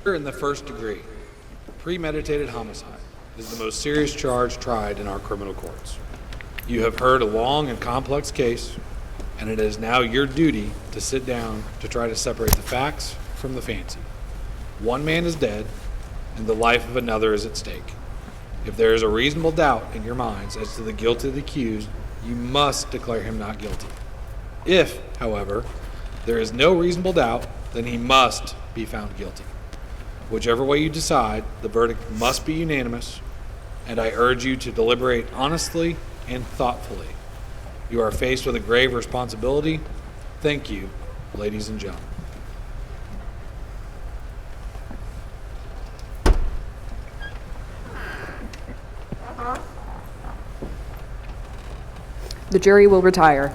Murder in the first degree, premeditated homicide, is the most serious charge tried in our criminal courts. You have heard a long and complex case, and it is now your duty to sit down to try to separate the facts from the fancy. One man is dead, and the life of another is at stake. If there is a reasonable doubt in your minds as to the guilt of the accused, you must declare him not guilty. If, however, there is no reasonable doubt, then he must be found guilty. Whichever way you decide, the verdict must be unanimous, and I urge you to deliberate honestly and thoughtfully. You are faced with a grave responsibility. Thank you, ladies and gentlemen. The jury will retire.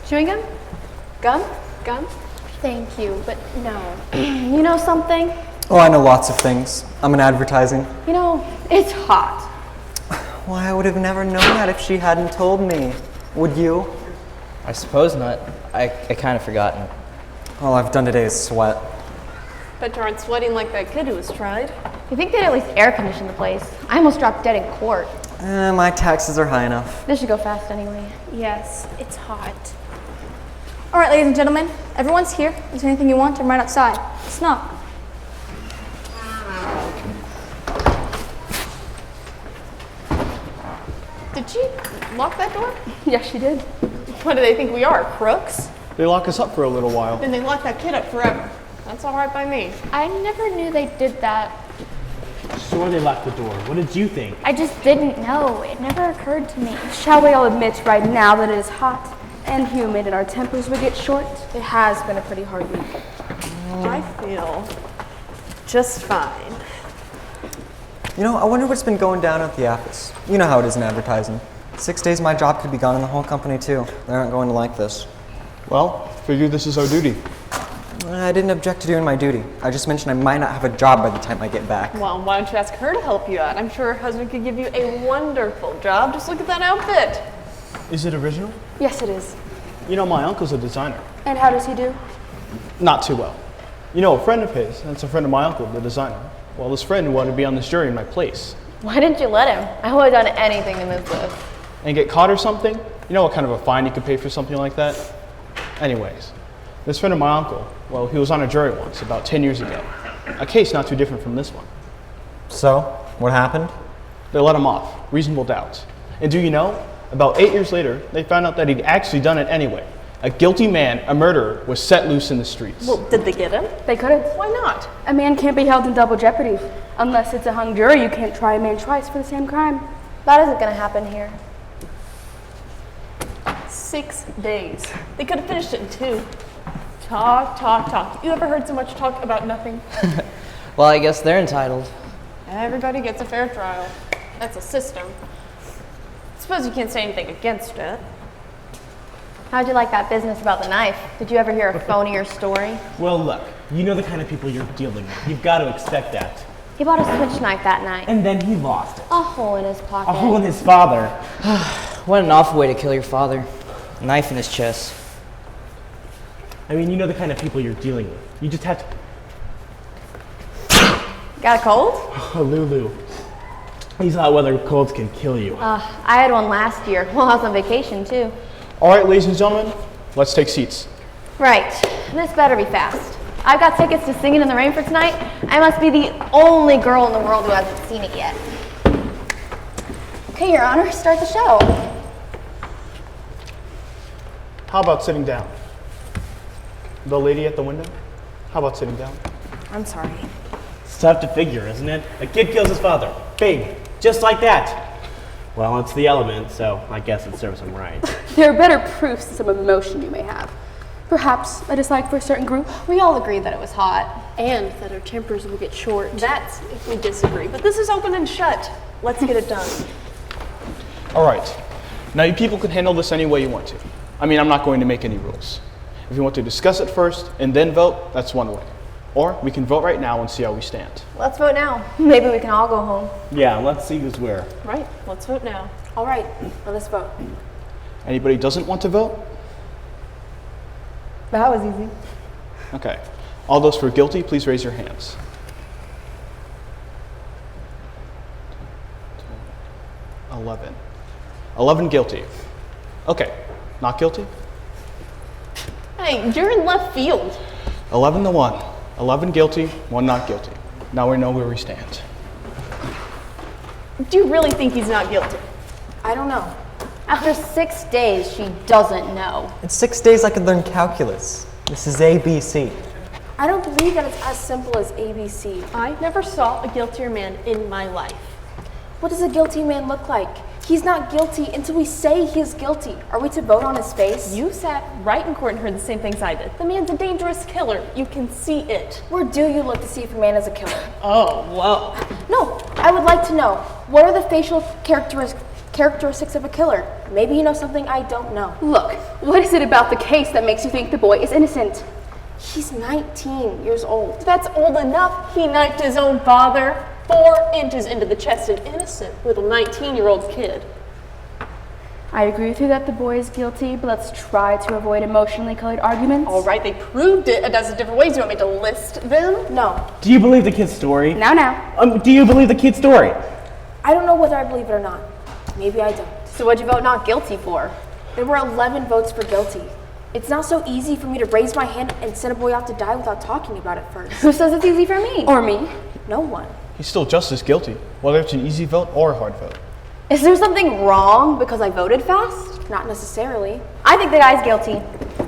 Chewing gum? Gum? Gum? Thank you, but no. You know something? Oh, I know lots of things. I'm in advertising. You know, it's hot. Why, I would have never known that if she hadn't told me. Would you? I suppose not. I kind of forgotten. All I've done today is sweat. Bet you aren't sweating like that kid who was tried. You think they'd at least air condition the place? I almost dropped dead in court. My taxes are high enough. This should go fast anyway. Yes, it's hot. All right, ladies and gentlemen, everyone's here. Is there anything you want? I'm right outside. Let's knock. Did she lock that door? Yes, she did. What do they think we are, crooks? They lock us up for a little while. Then they lock that kid up forever. That's all right by me. I never knew they did that. Sure they locked the door. What did you think? I just didn't know. It never occurred to me. Shall we all admit right now that it is hot and humid and our tempers will get short? It has been a pretty hard week. I feel just fine. You know, I wonder what's been going down at the office. You know how it is in advertising. 6 days my job could be gone and the whole company too. They aren't going to like this. Well, figure this is our duty. I didn't object to doing my duty. I just mentioned I might not have a job by the time I get back. Well, why don't you ask her to help you out? I'm sure her husband could give you a wonderful job. Just look at that outfit. Is it original? Yes, it is. You know, my uncle's a designer. And how does he do? Not too well. You know, a friend of his, that's a friend of my uncle, the designer. Well, this friend wanted to be on this jury in my place. Why didn't you let him? I would have done anything to miss this. And get caught or something? You know what kind of a fine you could pay for something like that? Anyways, this friend of my uncle, well, he was on a jury once, about 10 years ago. A case not too different from this one. So, what happened? They let him off, reasonable doubt. And do you know, about 8 years later, they found out that he'd actually done it anyway. A guilty man, a murderer, was set loose in the streets. Well, did they get him? They couldn't. Why not? A man can't be held in double jeopardy. Unless it's a hung jury, you can't try a man twice for the same crime. That isn't going to happen here. 6 days. They could have finished it in 2. Talk, talk, talk. You ever heard so much talk about nothing? Well, I guess they're entitled. Everybody gets a fair trial. That's a system. Suppose you can't say anything against it. How'd you like that business about the knife? Did you ever hear a phonier story? Well, look, you know the kind of people you're dealing with. You've got to expect that. He bought a switch knife that night. And then he lost it. A hole in his pocket. A hole in his father. What an awful way to kill your father. A knife in his chest. I mean, you know the kind of people you're dealing with. You just have to... Got a cold? Oh, Lulu. These hot weather colds can kill you. I had one last year. Well, I was on vacation too. All right, ladies and gentlemen, let's take seats. Right. This better be fast. I've got tickets to Singing in the Rain for tonight. I must be the only girl in the world who hasn't seen it yet. Okay, Your Honor, start the show. How about sitting down? The lady at the window? How about sitting down? I'm sorry. It's tough to figure, isn't it? A kid kills his father. Big. Just like that. Well, it's the element, so I guess it serves him right. There are better proofs of some emotion you may have. Perhaps a dislike for a certain group. We all agree that it was hot. And that our tempers will get short. That's if we disagree. But this is open and shut. Let's get it done. All right. Now you people can handle this any way you want to. I mean, I'm not going to make any rules. If you want to discuss it first and then vote, that's one way. Or we can vote right now and see how we stand. Let's vote now. Maybe we can all go home. Yeah, let's see who's where. Right, let's vote now. All right, let us vote. Anybody doesn't want to vote? That was easy. Okay. All those for guilty, please raise your hands. 11 guilty. Okay. Not guilty? Hey, you're in left field. 11 to 1. 11 guilty, 1 not guilty. Now we know where we stand. Do you really think he's not guilty? I don't know. After 6 days, she doesn't know. In 6 days, I could learn calculus. This is ABC. I don't believe that it's as simple as ABC. I never saw a guiltier man in my life. What does a guilty man look like? He's not guilty until we say he is guilty. Are we to vote on his face? You sat right in court and heard the same things I did. The man's a dangerous killer. You can see it. Where do you look to see if a man is a killer? Oh, whoa. No, I would like to know, what are the facial characteristics of a killer? Maybe you know something I don't know. Look, what is it about the case that makes you think the boy is innocent? He's 19 years old. That's old enough. He knifed his own father 4 inches into the chest, an innocent little 19-year-old kid. I agree with you that the boy is guilty, but let's try to avoid emotionally colored arguments. All right, they proved it a dozen different ways. You want me to list them? No, Do you believe the kid's story? Now. Do you believe the kid's story? I don't know whether I believe it or not. Maybe I don't. So what'd you vote not guilty for? There were 11 votes for guilty. It's not so easy for me to raise my hand and send a boy off to die without talking about it first. Who says it's easy for me? Or me? No one. He's still just as guilty, whether it's an easy vote or a hard vote. Is there something wrong because I voted fast? Not necessarily. I think the guy's guilty.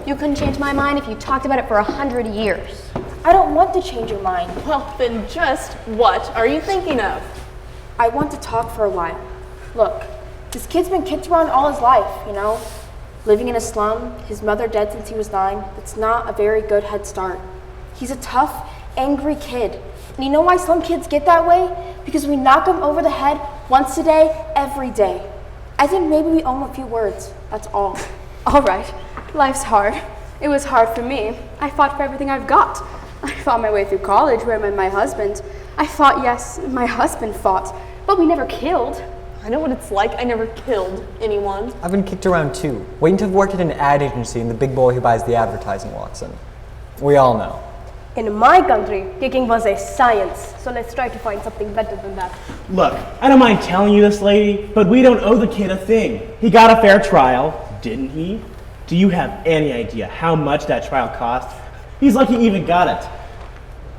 You couldn't change my mind if you talked about it for 100 years. I don't want to change your mind. Well, then just what are you thinking of? I want to talk for a while. Look, this kid's been kicked around all his life, you know? Living in a slum, his mother dead since he was 9. That's not a very good head start. He's a tough, angry kid. And you know why slum kids get that way? Because we knock them over the head once a day, every day. I think maybe we owe him a few words. That's all. All right, life's hard. It was hard for me. I fought for everything I've got. I fought my way through college where I met my husband. I fought, yes, my husband fought, but we never killed. I know what it's like. I never killed anyone. I've been kicked around too. Waiting to have worked at an ad agency and the big boy who buys the advertising walks in. We all know. In my country, kicking was a science, so let's try to find something better than that. Look, I don't mind telling you this, lady, but we don't owe the kid a thing. He got a fair trial, didn't he? Do you have any idea how much that trial cost? He's lucky he even got it.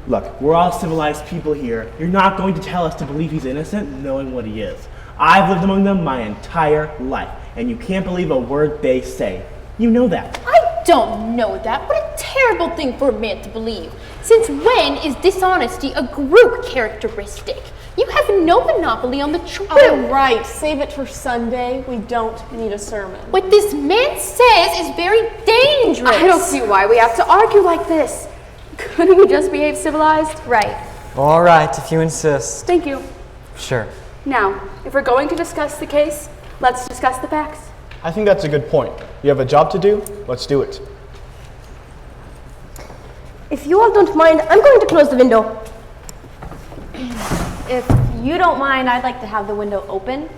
Look, we're all civilized people here. You're not going to tell us to believe he's innocent knowing what he is. I've lived among them my entire life, and you can't believe a word they say. You know that. I don't know that. What a terrible thing for a man to believe. Since when is dishonesty a group characteristic? You have no monopoly on the truth. All right, save it for Sunday. We don't need a sermon. What this man says is very dangerous. I don't see why we have to argue like this. Couldn't we just behave civilized? Right. All right, if you insist. Thank you. Sure. Now, if we're going to discuss the case, let's discuss the facts. I think that's a good point. You have a job to do, let's do it. If you all don't mind, I'm going to close the window. If you don't mind, I'd like to have the window open.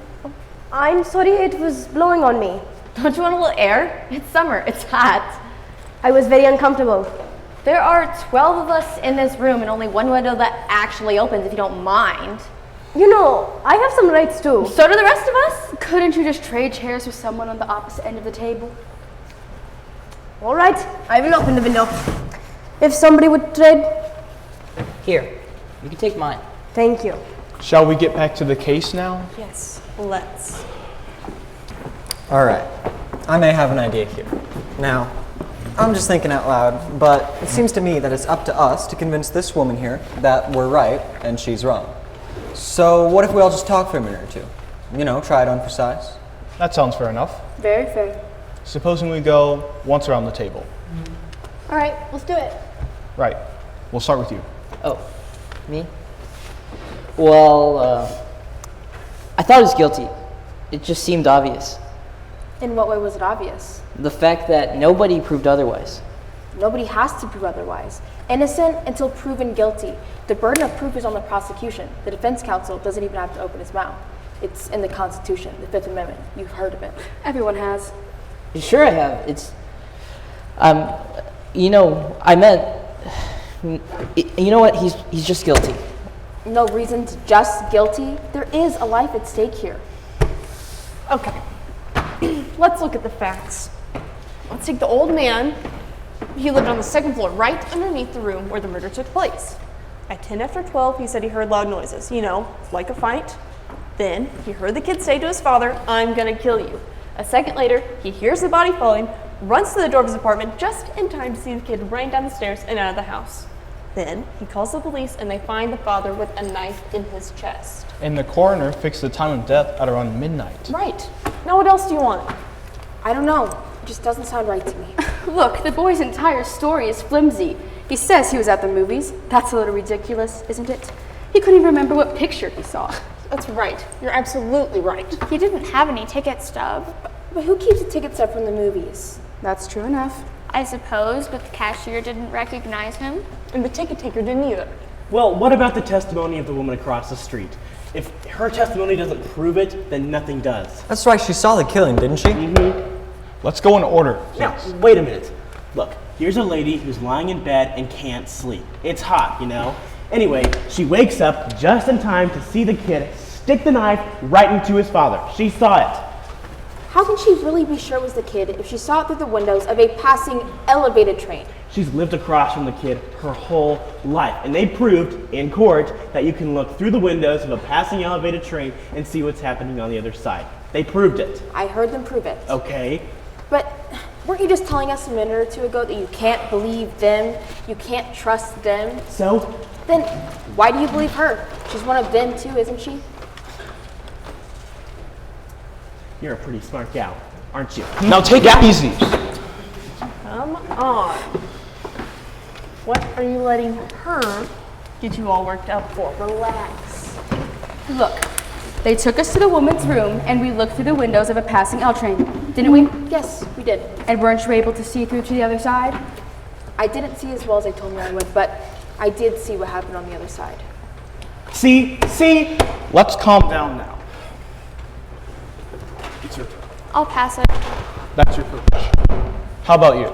I'm sorry it was blowing on me. Don't you want a little air? It's summer. It's hot. I was very uncomfortable. There are 12 of us in this room and only one window that actually opens, if you don't mind. You know, I have some rights too. So do the rest of us. Couldn't you just trade chairs with someone on the opposite end of the table? All right, I will open the window. If somebody would trade. Here, you can take mine. Thank you. Shall we get back to the case now? Yes, let's. All right. I may have an idea here. Now, I'm just thinking out loud, but it seems to me that it's up to us to convince this woman here that we're right and she's wrong. So what if we all just talk for a minute or two? You know, try it on for size. That sounds fair enough. Very fair. Supposing we go once around the table. All right, let's do it. Right. We'll start with you. Oh, me? Well, I thought he was guilty. It just seemed obvious. In what way was it obvious? The fact that nobody proved otherwise. Nobody has to prove otherwise. Innocent until proven guilty. The burden of proof is on the prosecution. The defense counsel doesn't even have to open his mouth. It's in the Constitution, the Fifth Amendment. You've heard of it. Everyone has. Sure I have. It's, you know, I meant, you know what, he's just guilty. No reason to just guilty. There is a life at stake here. Okay. Let's look at the facts. Let's take the old man. He lived on the second floor, right underneath the room where the murder took place. At 10 after 12, he said he heard loud noises, you know, like a fight. Then he heard the kid say to his father, "I'm gonna kill you." A second later, he hears the body falling, runs to the door of his apartment just in time to see the kid running down the stairs and out of the house. Then he calls the police and they find the father with a knife in his chest. And the coroner fixed the time of death at around midnight. Right. Now what else do you want? I don't know. It just doesn't sound right to me. Look, the boy's entire story is flimsy. He says he was at the movies. That's a little ridiculous, isn't it? He couldn't even remember what picture he saw. That's right. You're absolutely right. He didn't have any ticket stub. But who keeps a ticket stub from the movies? That's true enough. I suppose, but the cashier didn't recognize him. And the ticket taker didn't either. Well, what about the testimony of the woman across the street? If her testimony doesn't prove it, then nothing does. That's right, she saw the killing, didn't she? Let's go in order, please. Now, wait a minute. Look, here's a lady who's lying in bed and can't sleep. It's hot, you know? Anyway, she wakes up just in time to see the kid stick the knife right into his father. She saw it. How can she really be sure it was the kid if she saw it through the windows of a passing elevated train? She's lived across from the kid her whole life, and they proved in court that you can look through the windows of a passing elevated train and see what's happening on the other side. They proved it. I heard them prove it. Okay. But weren't you just telling us a minute or two ago that you can't believe them, you can't trust them? So? Then why do you believe her? She's one of them too, isn't she? You're a pretty smart gal, aren't you? Now take it easy. Come on. What are you letting her get you all worked up for? Relax. Look, they took us to the woman's room and we looked through the windows of a passing L train, didn't we? Yes, we did. And weren't you able to see through to the other side? I didn't see as well as they told me I would, but I did see what happened on the other side. See? Let's calm down now. It's your turn. I'll pass it. That's your first question. How about you?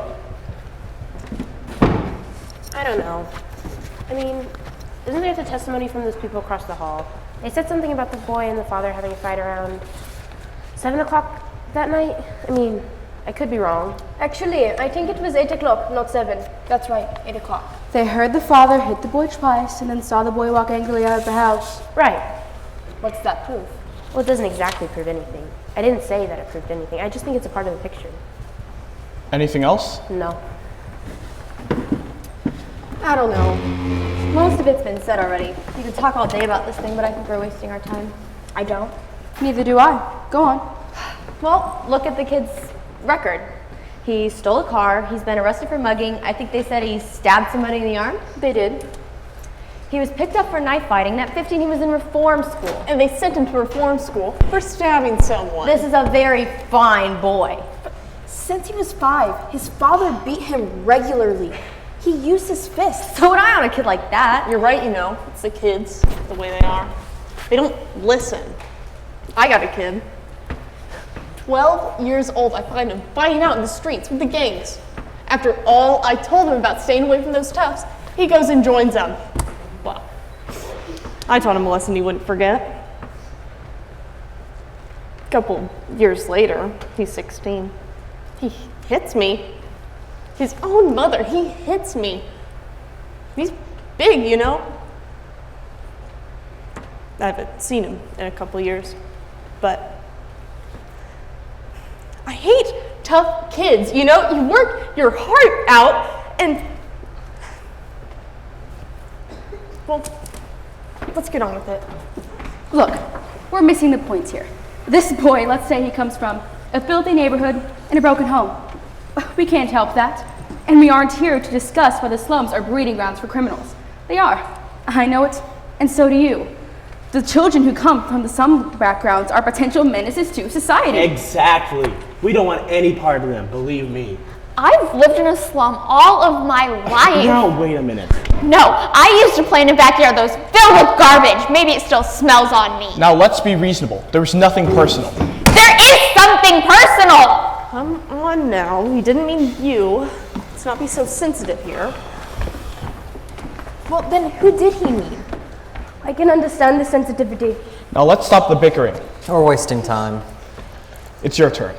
I don't know. I mean, isn't there the testimony from those people across the hall? They said something about the boy and the father having a fight around 7 o'clock that night. I mean, I could be wrong. Actually, I think it was 8 o'clock, not 7. That's right, 8 o'clock. They heard the father hit the boy twice and then saw the boy walk angrily out of the house. Right. What's that proof? Well, it doesn't exactly prove anything. I didn't say that it proved anything. I just think it's a part of the picture. Anything else? No. I don't know. Most of it's been said already. You could talk all day about this thing, but I think we're wasting our time. I don't. Neither do I. Go on. Well, look at the kid's record. He stole a car. He's been arrested for mugging. I think they said he stabbed somebody in the arm. They did. He was picked up for knife fighting. At 15, he was in reform school. And they sent him to reform school for stabbing someone. This is a very fine boy. Since he was 5, his father beat him regularly. He used his fists. So would I on a kid like that. You're right, you know. It's the kids, the way they are. They don't listen. I got a kid. 12 years old, I find him fighting out in the streets with the gangs. After all I told him about staying away from those toughs, he goes and joins them. Well, I taught him a lesson he wouldn't forget. A couple years later, he's 16. He hits me. His own mother, he hits me. He's big, you know. I haven't seen him in a couple years, but I hate tough kids, you know? You work your heart out and... Well, let's get on with it. Look, we're missing the point here. This boy, let's say he comes from a filthy neighborhood and a broken home. We can't help that. And we aren't here to discuss why the slums are breeding grounds for criminals. They are. I know it, and so do you. The children who come from the slum backgrounds are potential menaces to society. Exactly. We don't want any part of them, believe me. I've lived in a slum all of my life. No, wait a minute. No, I used to play in the backyard that was filled with garbage. Maybe it still smells on me. Now let's be reasonable. There was nothing personal. There is something personal! Come on now, we didn't mean you. Let's not be so sensitive here. Well, then who did he mean? I can understand the sensitivity. Now let's stop the bickering. We're wasting time. It's your turn.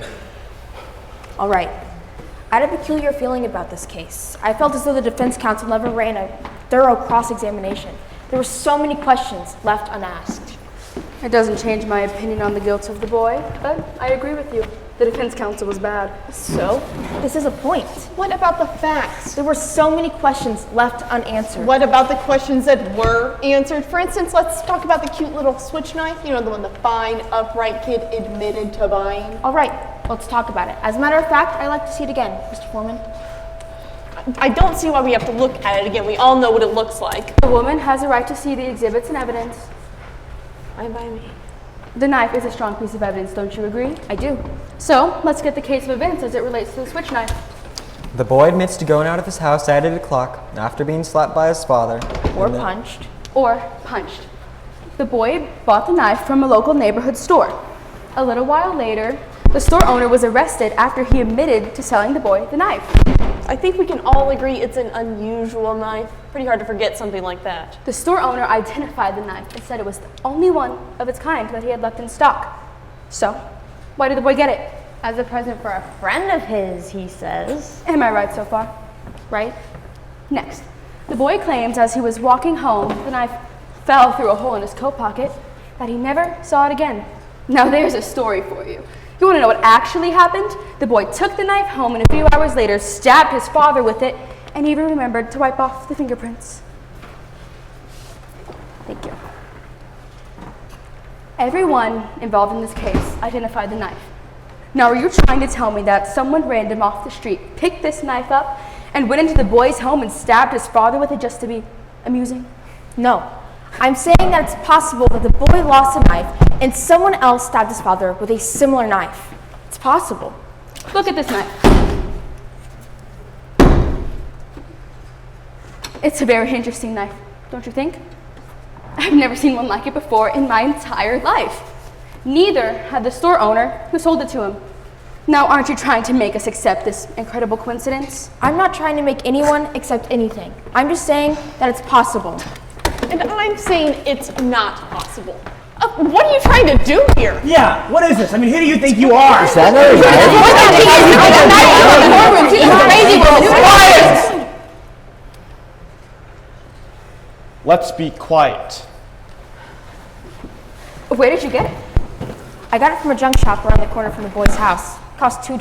All right. I had a peculiar feeling about this case. I felt as though the defense counsel never ran a thorough cross-examination. There were so many questions left unasked. It doesn't change my opinion on the guilt of the boy, but I agree with you. The defense counsel was bad. So, this is a point. What about the facts? There were so many questions left unanswered. What about the questions that were answered? For instance, let's talk about the cute little switch knife. You know, the one the fine, upright kid admitted to buying. All right, let's talk about it. As a matter of fact, I'd like to see it again, Mr. Foreman. I don't see why we have to look at it again. We all know what it looks like. The woman has a right to see the exhibits and evidence. Fine by me. The knife is a strong piece of evidence, don't you agree? I do. So, let's get the case of events as it relates to the switch knife. The boy admits to going out of his house at 8 o'clock after being slapped by his father. Or punched. Or punched. The boy bought the knife from a local neighborhood store. A little while later, the store owner was arrested after he admitted to selling the boy the knife. I think we can all agree it's an unusual knife. Pretty hard to forget something like that. The store owner identified the knife and said it was the only one of its kind that he had left in stock. So, why did the boy get it? As a present for a friend of his, he says. Am I right so far? Right? Next, the boy claims as he was walking home, the knife fell through a hole in his coat pocket, that he never saw it again. Now there's a story for you. You want to know what actually happened? The boy took the knife home and a few hours later stabbed his father with it and even remembered to wipe off the fingerprints. Thank you. Everyone involved in this case identified the knife. Now, are you trying to tell me that someone random off the street picked this knife up and went into the boy's home and stabbed his father with it just to be amusing? No. I'm saying that it's possible that the boy lost a knife and someone else stabbed his father with a similar knife. It's possible. Look at this knife. It's a very interesting knife, don't you think? I've never seen one like it before in my entire life. Neither had the store owner who sold it to him. Now, aren't you trying to make us accept this incredible coincidence? I'm not trying to make anyone accept anything. I'm just saying that it's possible. And I'm saying it's not possible. What are you trying to do here? Yeah, what is this? I mean, who do you think you are? Is that Let's be quiet. Where did you get it? I got it from a junk shop around the corner from the boy's house. It cost $2.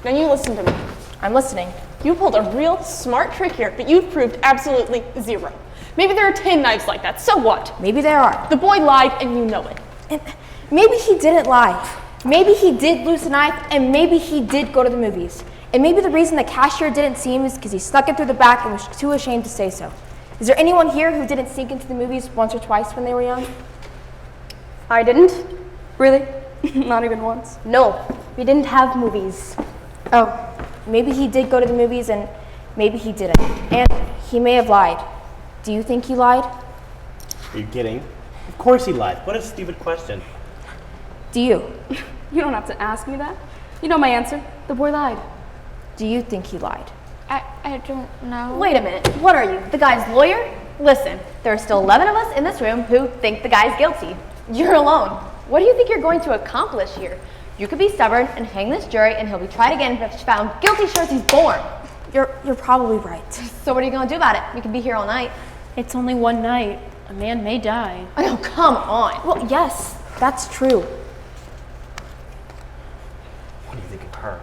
Now you listen to me. I'm listening. You pulled a real smart trick here, but you've proved absolutely zero. Maybe there are 10 knives like that, so what? Maybe there are. The boy lied and you know it. And maybe he didn't lie. Maybe he did lose the knife, and maybe he did go to the movies. And maybe the reason the cashier didn't see him is because he snuck it through the back and was too ashamed to say so. Is there anyone here who didn't sneak into the movies once or twice when they were young? I didn't. Really? Not even once. No, we didn't have movies. Oh, Maybe he did go to the movies and maybe he didn't. And he may have lied. Do you think he lied? Are you kidding? Of course he lied. What a stupid question. Do you? you don't have to ask me that. You know my answer. The boy lied. Do you think he lied? I don't know. Wait a minute. What are you, the guy's lawyer? Listen, there are still 11 of us in this room who think the guy's guilty. You're alone. What do you think you're going to accomplish here? You could be stubborn and hang this jury and he'll be tried again if found guilty sure as he's born. You're probably right. So what are you going to do about it? We could be here all night. It's only one night. A man may die. Oh, come on. Well, yes, that's true. What do you think of her?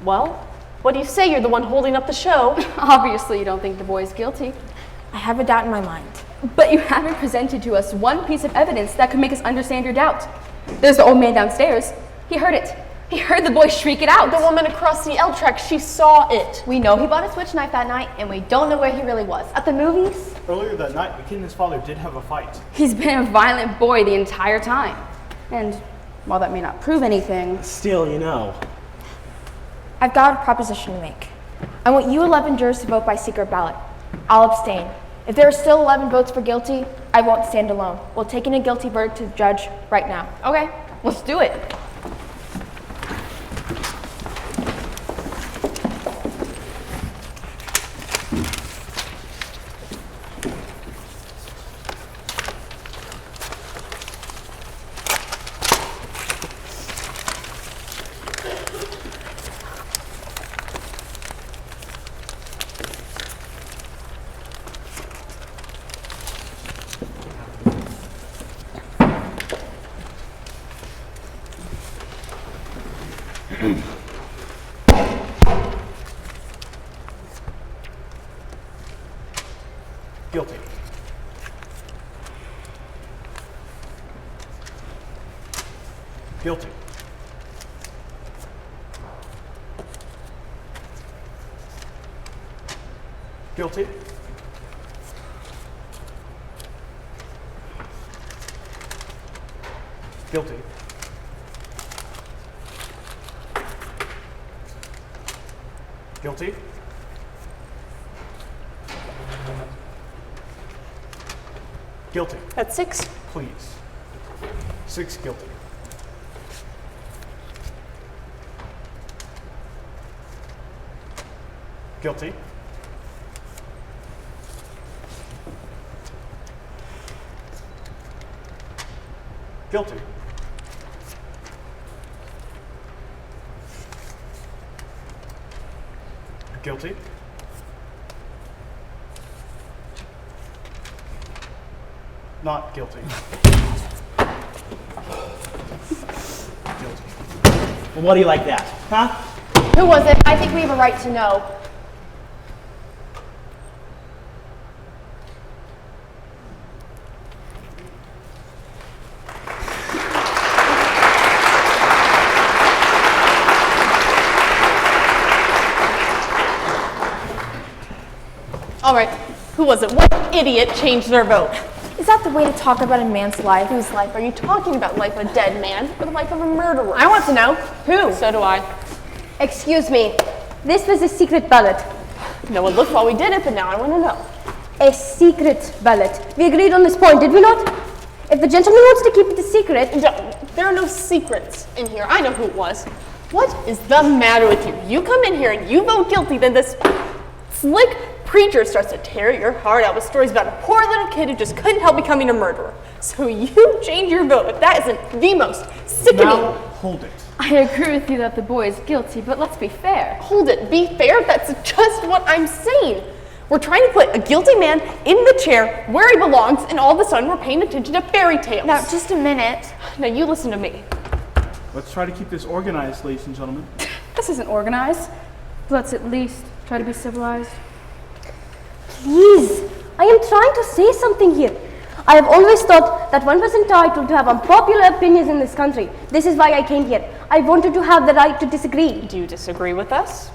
Well, what do you say? You're the one holding up the show. Obviously, you don't think the boy's guilty. I have a doubt in my mind. But you haven't presented to us one piece of evidence that could make us understand your doubt. There's the old man downstairs. He heard it. He heard the boy shriek it out. The woman across the L track, she saw it. We know he bought a Switch knife that night, and we don't know where he really was. At the movies? Earlier that night, the kid and his father did have a fight. He's been a violent boy the entire time. And while that may not prove anything, Still, you know. I've got a proposition to make. I want you 11 jurors to vote by secret ballot. I'll abstain. If there are still 11 votes for guilty, I won't stand alone. We'll take in a guilty verdict to the judge right now. Okay, let's do it. Guilty. Guilty. Guilty. Guilty. Guilty. Guilty. That's 6. Please. 6 guilty. Guilty. Guilty. Guilty. Not guilty. Guilty. Well, what do you like that? Huh? Who was it? I think we have a right to know. All right, who was it? What idiot changed their vote? Is that the way to talk about a man's life? Whose life are you talking about? Life of a dead man or the life of a murderer? I want to know. Who? So do I. Excuse me. This was a secret ballot. No one looked while we did it, but now I want to know. A secret ballot. We agreed on this point, did we not? If the gentleman wants to keep it a secret... There are no secrets in here. I know who it was. What is the matter with you? You come in here and you vote guilty, then this slick preacher starts to tear your heart out with stories about a poor little kid who just couldn't help becoming a murderer. So you change your vote, but that isn't the most sickening. Now, hold it. I agree with you that the boy is guilty, but let's be fair. Hold it, be fair? That's just what I'm saying. We're trying to put a guilty man in the chair where he belongs, and all of a sudden we're paying attention to fairy tales. Now, just a minute. Now you listen to me. Let's try to keep this organized, ladies and gentlemen. This isn't organized. Let's at least try to be civilized. Please, I am trying to say something here. I have always thought that one was entitled to have unpopular opinions in this country. This is why I came here. I wanted to have the right to disagree. Do you disagree with us?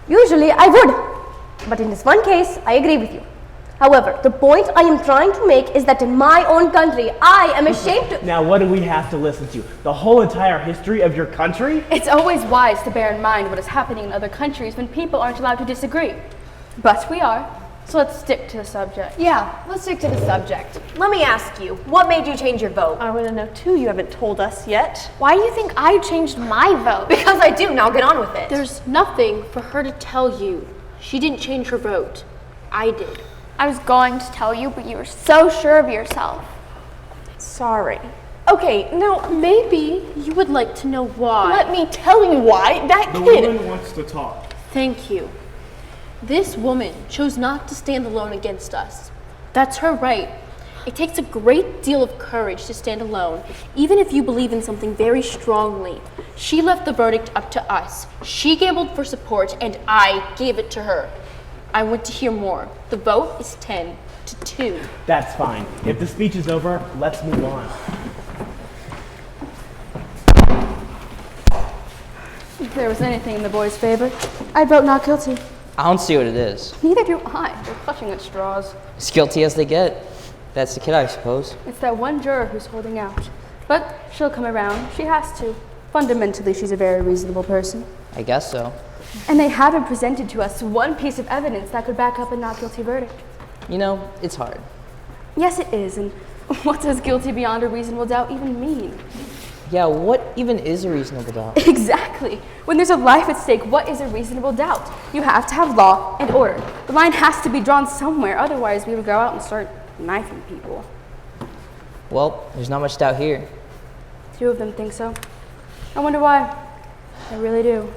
Usually I would, but in this one case, I agree with you. However, the point I am trying to make is that in my own country, I am ashamed to... Now, what do we have to listen to? The whole entire history of your country? It's always wise to bear in mind what is happening in other countries when people aren't allowed to disagree. But we are, so let's stick to the subject. Yeah, let's stick to the subject. Let me ask you, what made you change your vote? I want to know too, you haven't told us yet. Why do you think I changed my vote? Because I do, now get on with it. There's nothing for her to tell you. She didn't change her vote. I did. I was going to tell you, but you were so sure of yourself. Sorry. Okay, now maybe you would like to know why. Let me tell you why. That The kid. woman wants to talk. Thank you. This woman chose not to stand alone against us. That's her right. It takes a great deal of courage to stand alone, even if you believe in something very strongly. She left the verdict up to us. She gambled for support, and I gave it to her. I want to hear more. The vote is 10-2. That's fine. If the speech is over, let's move on. If there was anything in the boys' favor, I'd vote not guilty. I don't see what it is. Neither do I. They're clutching at straws. As guilty as they get. That's the kid, I suppose. It's that one juror who's holding out. But she'll come around. She has to. Fundamentally, she's a very reasonable person. I guess so. And they haven't presented to us one piece of evidence that could back up a not guilty verdict. You know, it's hard. Yes, it is. And what does guilty beyond a reasonable doubt even mean? Yeah, what even is a reasonable doubt? Exactly. When there's a life at stake, what is a reasonable doubt? You have to have law and order. The line has to be drawn somewhere. Otherwise, we would go out and start knifing people. Well, there's not much doubt here. 2 of them think so. I wonder why. I really do.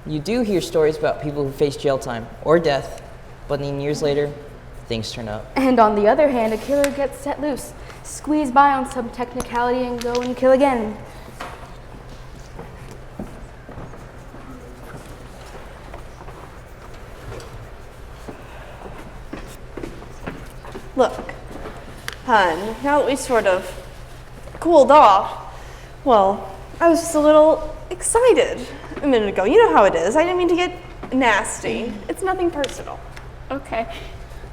You do hear stories about people who face jail time or death, but then years later, things turn up. And on the other hand, a killer gets set loose, squeeze by on some technicality and go and kill again. Look, hun, now that we sort of cooled off, well, I was just a little excited a minute ago. You know how it is. I didn't mean to get nasty. It's nothing personal. Okay.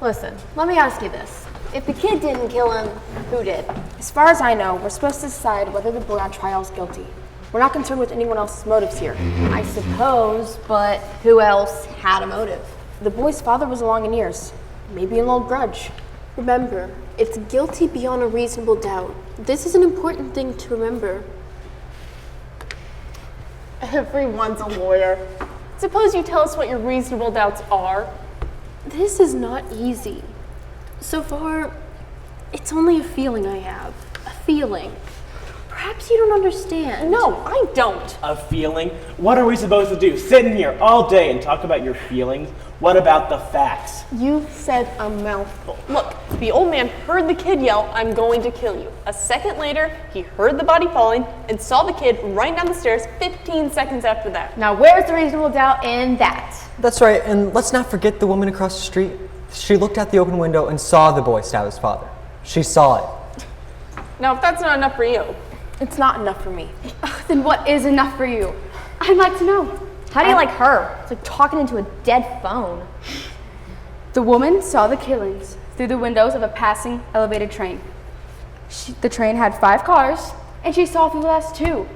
Listen, let me ask you this. If the kid didn't kill him, who did? As far as I know, we're supposed to decide whether the boy on trial is guilty. We're not concerned with anyone else's motives here. I suppose, but who else had a motive? The boy's father was along in years. Maybe an old grudge. Remember, it's guilty beyond a reasonable doubt. This is an important thing to remember. Everyone's a lawyer. Suppose you tell us what your reasonable doubts are. This is not easy. So far, it's only a feeling I have. A feeling. Perhaps you don't understand. No, I don't. A feeling? What are we supposed to do? Sit in here all day and talk about your feelings? What about the facts? You said a mouthful. Look, the old man heard the kid yell, "I'm going to kill you." A second later, he heard the body falling and saw the kid running down the stairs 15 seconds after that. Now, where's the reasonable doubt in that? That's right, and let's not forget the woman across the street. She looked out the open window and saw the boy stab his father. She saw it. Now, if that's not enough for you, It's not enough for me. Then what is enough for you? I'd like to know. How do you like her? It's like talking into a dead phone. The woman saw the killings through the windows of a passing elevated train. The train had 5 cars, and she saw through the last 2.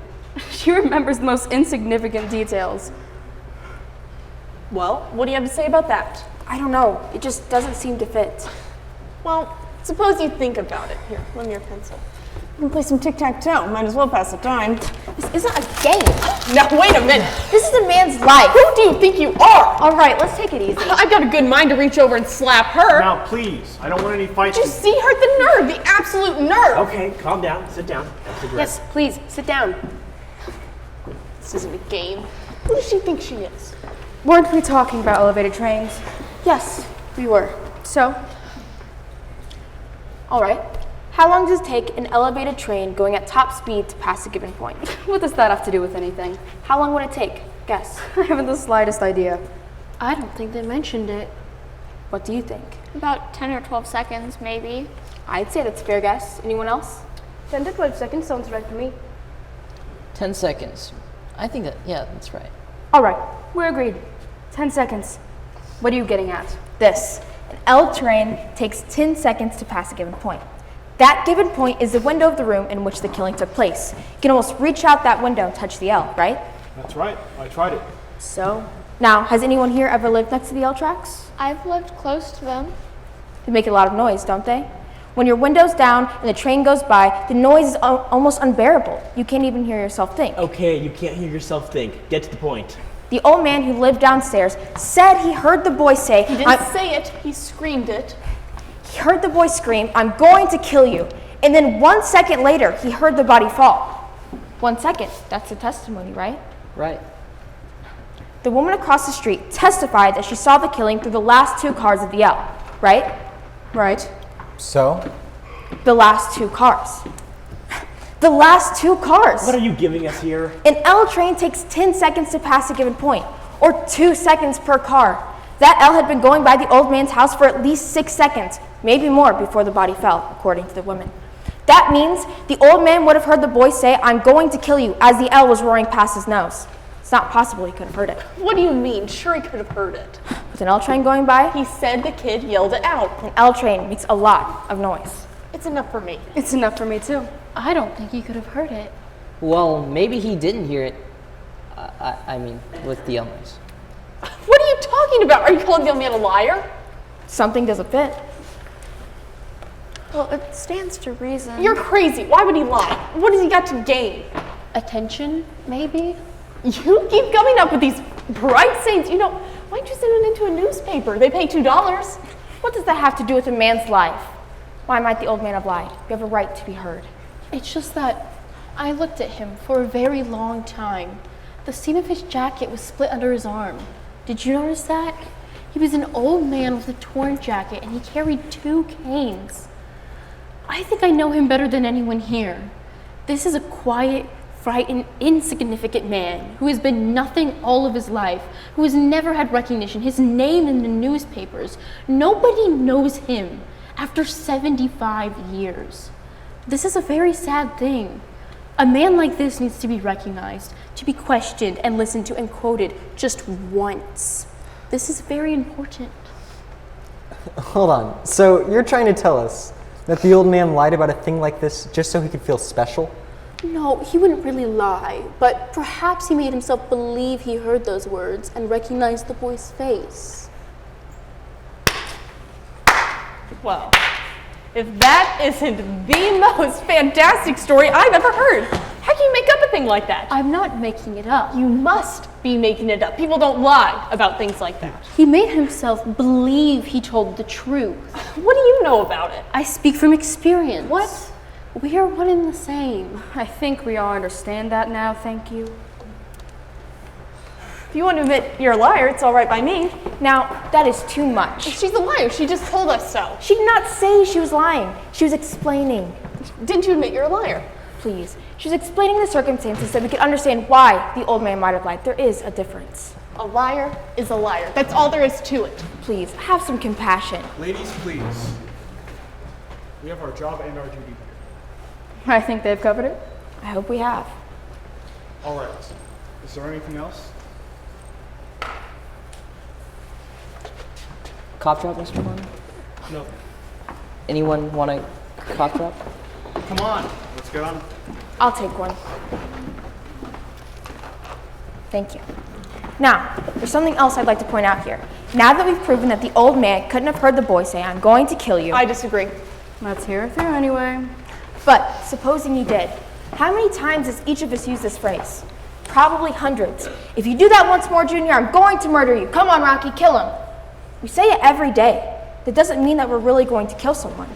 She remembers the most insignificant details. well, what do you have to say about that? I don't know. It just doesn't seem to fit. Well, suppose you think about it. Here, lend me your pencil. We can play some tic-tac-toe. Might as well pass the time. This isn't a game. Now, wait a minute. This is a man's life. Who do you think you are? All right, let's take it easy. I've got a good mind to reach over and slap her. Now, please, I don't want any fights. Did you see her? The nerve, the absolute nerve. Okay, calm down, sit down. That's a great. Yes, please, sit down. This isn't a game. Who does she think she is? Weren't we talking about elevated trains? Yes, we were. So, All right. How long does it take an elevated train going at top speed to pass a given point? what does that have to do with anything? How long would it take? Guess. I haven't the slightest idea. I don't think they mentioned it. What do you think? About 10 or 12 seconds, maybe. I'd say that's a fair guess. Anyone else? 10 to 12 seconds sounds right to me. 10 seconds. I think that, yeah, that's right. All right, we're agreed. 10 seconds. What are you getting at? This. An L train takes 10 seconds to pass a given point. That given point is the window of the room in which the killing took place. You can almost reach out that window and touch the L, right? That's right. I tried it. So, Now, has anyone here ever lived next to the L tracks? I've lived close to them. They make a lot of noise, don't they? When your window's down and the train goes by, the noise is almost unbearable. You can't even hear yourself think. Okay, you can't hear yourself think. Get to the point. The old man who lived downstairs said he heard the boy say, He didn't say it. He screamed it. He heard the boy scream, "I'm going to kill you." And then 1 second later, he heard the body fall. 1 second, that's a testimony, right? Right. The woman across the street testified that she saw the killing through the last 2 cars of the L, right? Right. So, The last two cars. The last two cars. What are you giving us here? An L train takes 10 seconds to pass a given point, or 2 seconds per car. That L had been going by the old man's house for at least 6 seconds, maybe more, before the body fell, according to the woman. That means the old man would have heard the boy say, "I'm going to kill you," as the L was roaring past his nose. It's not possible he could have heard it. What do you mean? Sure, he could have heard it. With an L train going by, He said the kid yelled it out. an L train makes a lot of noise. It's enough for me. It's enough for me too. I don't think he could have heard it. Well, maybe he didn't hear it. I mean, with the illness. What are you talking about? Are you calling the young man a liar? Something doesn't fit. Well, it stands to reason. You're crazy. Why would he lie? What has he got to gain? Attention, maybe? You keep coming up with these bright sayings. You know, why don't you send it into a newspaper? They pay $2. What does that have to do with a man's life? Why might the old man have lied? You have a right to be heard. It's just that I looked at him for a very long time. The seam of his jacket was split under his arm. Did you notice that? He was an old man with a torn jacket and he carried 2 canes. I think I know him better than anyone here. This is a quiet, frightened, insignificant man who has been nothing all of his life, who has never had recognition, his name in the newspapers. Nobody knows him after 75 years. This is a very sad thing. A man like this needs to be recognized, to be questioned and listened to and quoted just once. This is very important. Hold on. So you're trying to tell us that the old man lied about a thing like this just so he could feel special? No, he wouldn't really lie, but perhaps he made himself believe he heard those words and recognized the boy's face. Well, if that isn't the most fantastic story I've ever heard. How can you make up a thing like that? I'm not making it up. You must be making it up. People don't lie about things like that. He made himself believe he told the truth. What do you know about it? I speak from experience. What? We are one and the same. I think we all understand that now, thank you. If you want to admit you're a liar, it's all right by me. Now, that is too much. She's a liar. She just told us so. She did not say she was lying. She was explaining. Didn't you admit you're a liar? Please. She was explaining the circumstances so we could understand why the old man might have lied. There is a difference. A liar is a liar. That's all there is to it. Please, have some compassion. Ladies, please. We have our job and our duty here. I think they've covered it. I hope we have. All right. Is there anything else? Cop drop, Mr. Horn? No. Anyone want a cop drop? Come on. Let's get on. I'll take one. Thank you. Now, there's something else I'd like to point out here. Now that we've proven that the old man couldn't have heard the boy say, "I'm going to kill you." I disagree. Let's hear it through anyway. But supposing he did, how many times does each of us use this phrase? Probably hundreds. If you do that once more, Junior, I'm going to murder you. Come on, Rocky, kill him. We say it every day. That doesn't mean that we're really going to kill someone.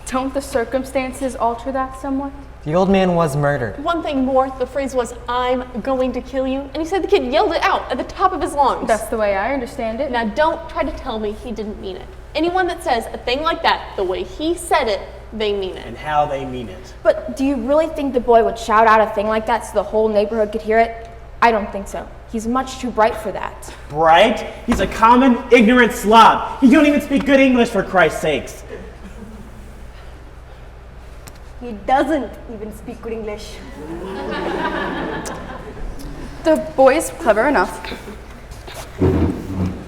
Don't the circumstances alter that somewhat? The old man was murdered. One thing more, the phrase was, "I'm going to kill you," and he said the kid yelled it out at the top of his lungs. That's the way I understand it. Now don't try to tell me he didn't mean it. Anyone that says a thing like that, the way he said it, they mean it. And how they mean it. But do you really think the boy would shout out a thing like that so the whole neighborhood could hear it? I don't think so. He's much too bright for that. Bright? He's a common, ignorant slob. He don't even speak good English, for Christ's sakes. He doesn't even speak good English. The boy's clever enough.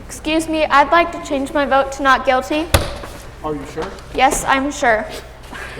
Excuse me, I'd like to change my vote to not guilty. Are you sure? Yes, I'm sure.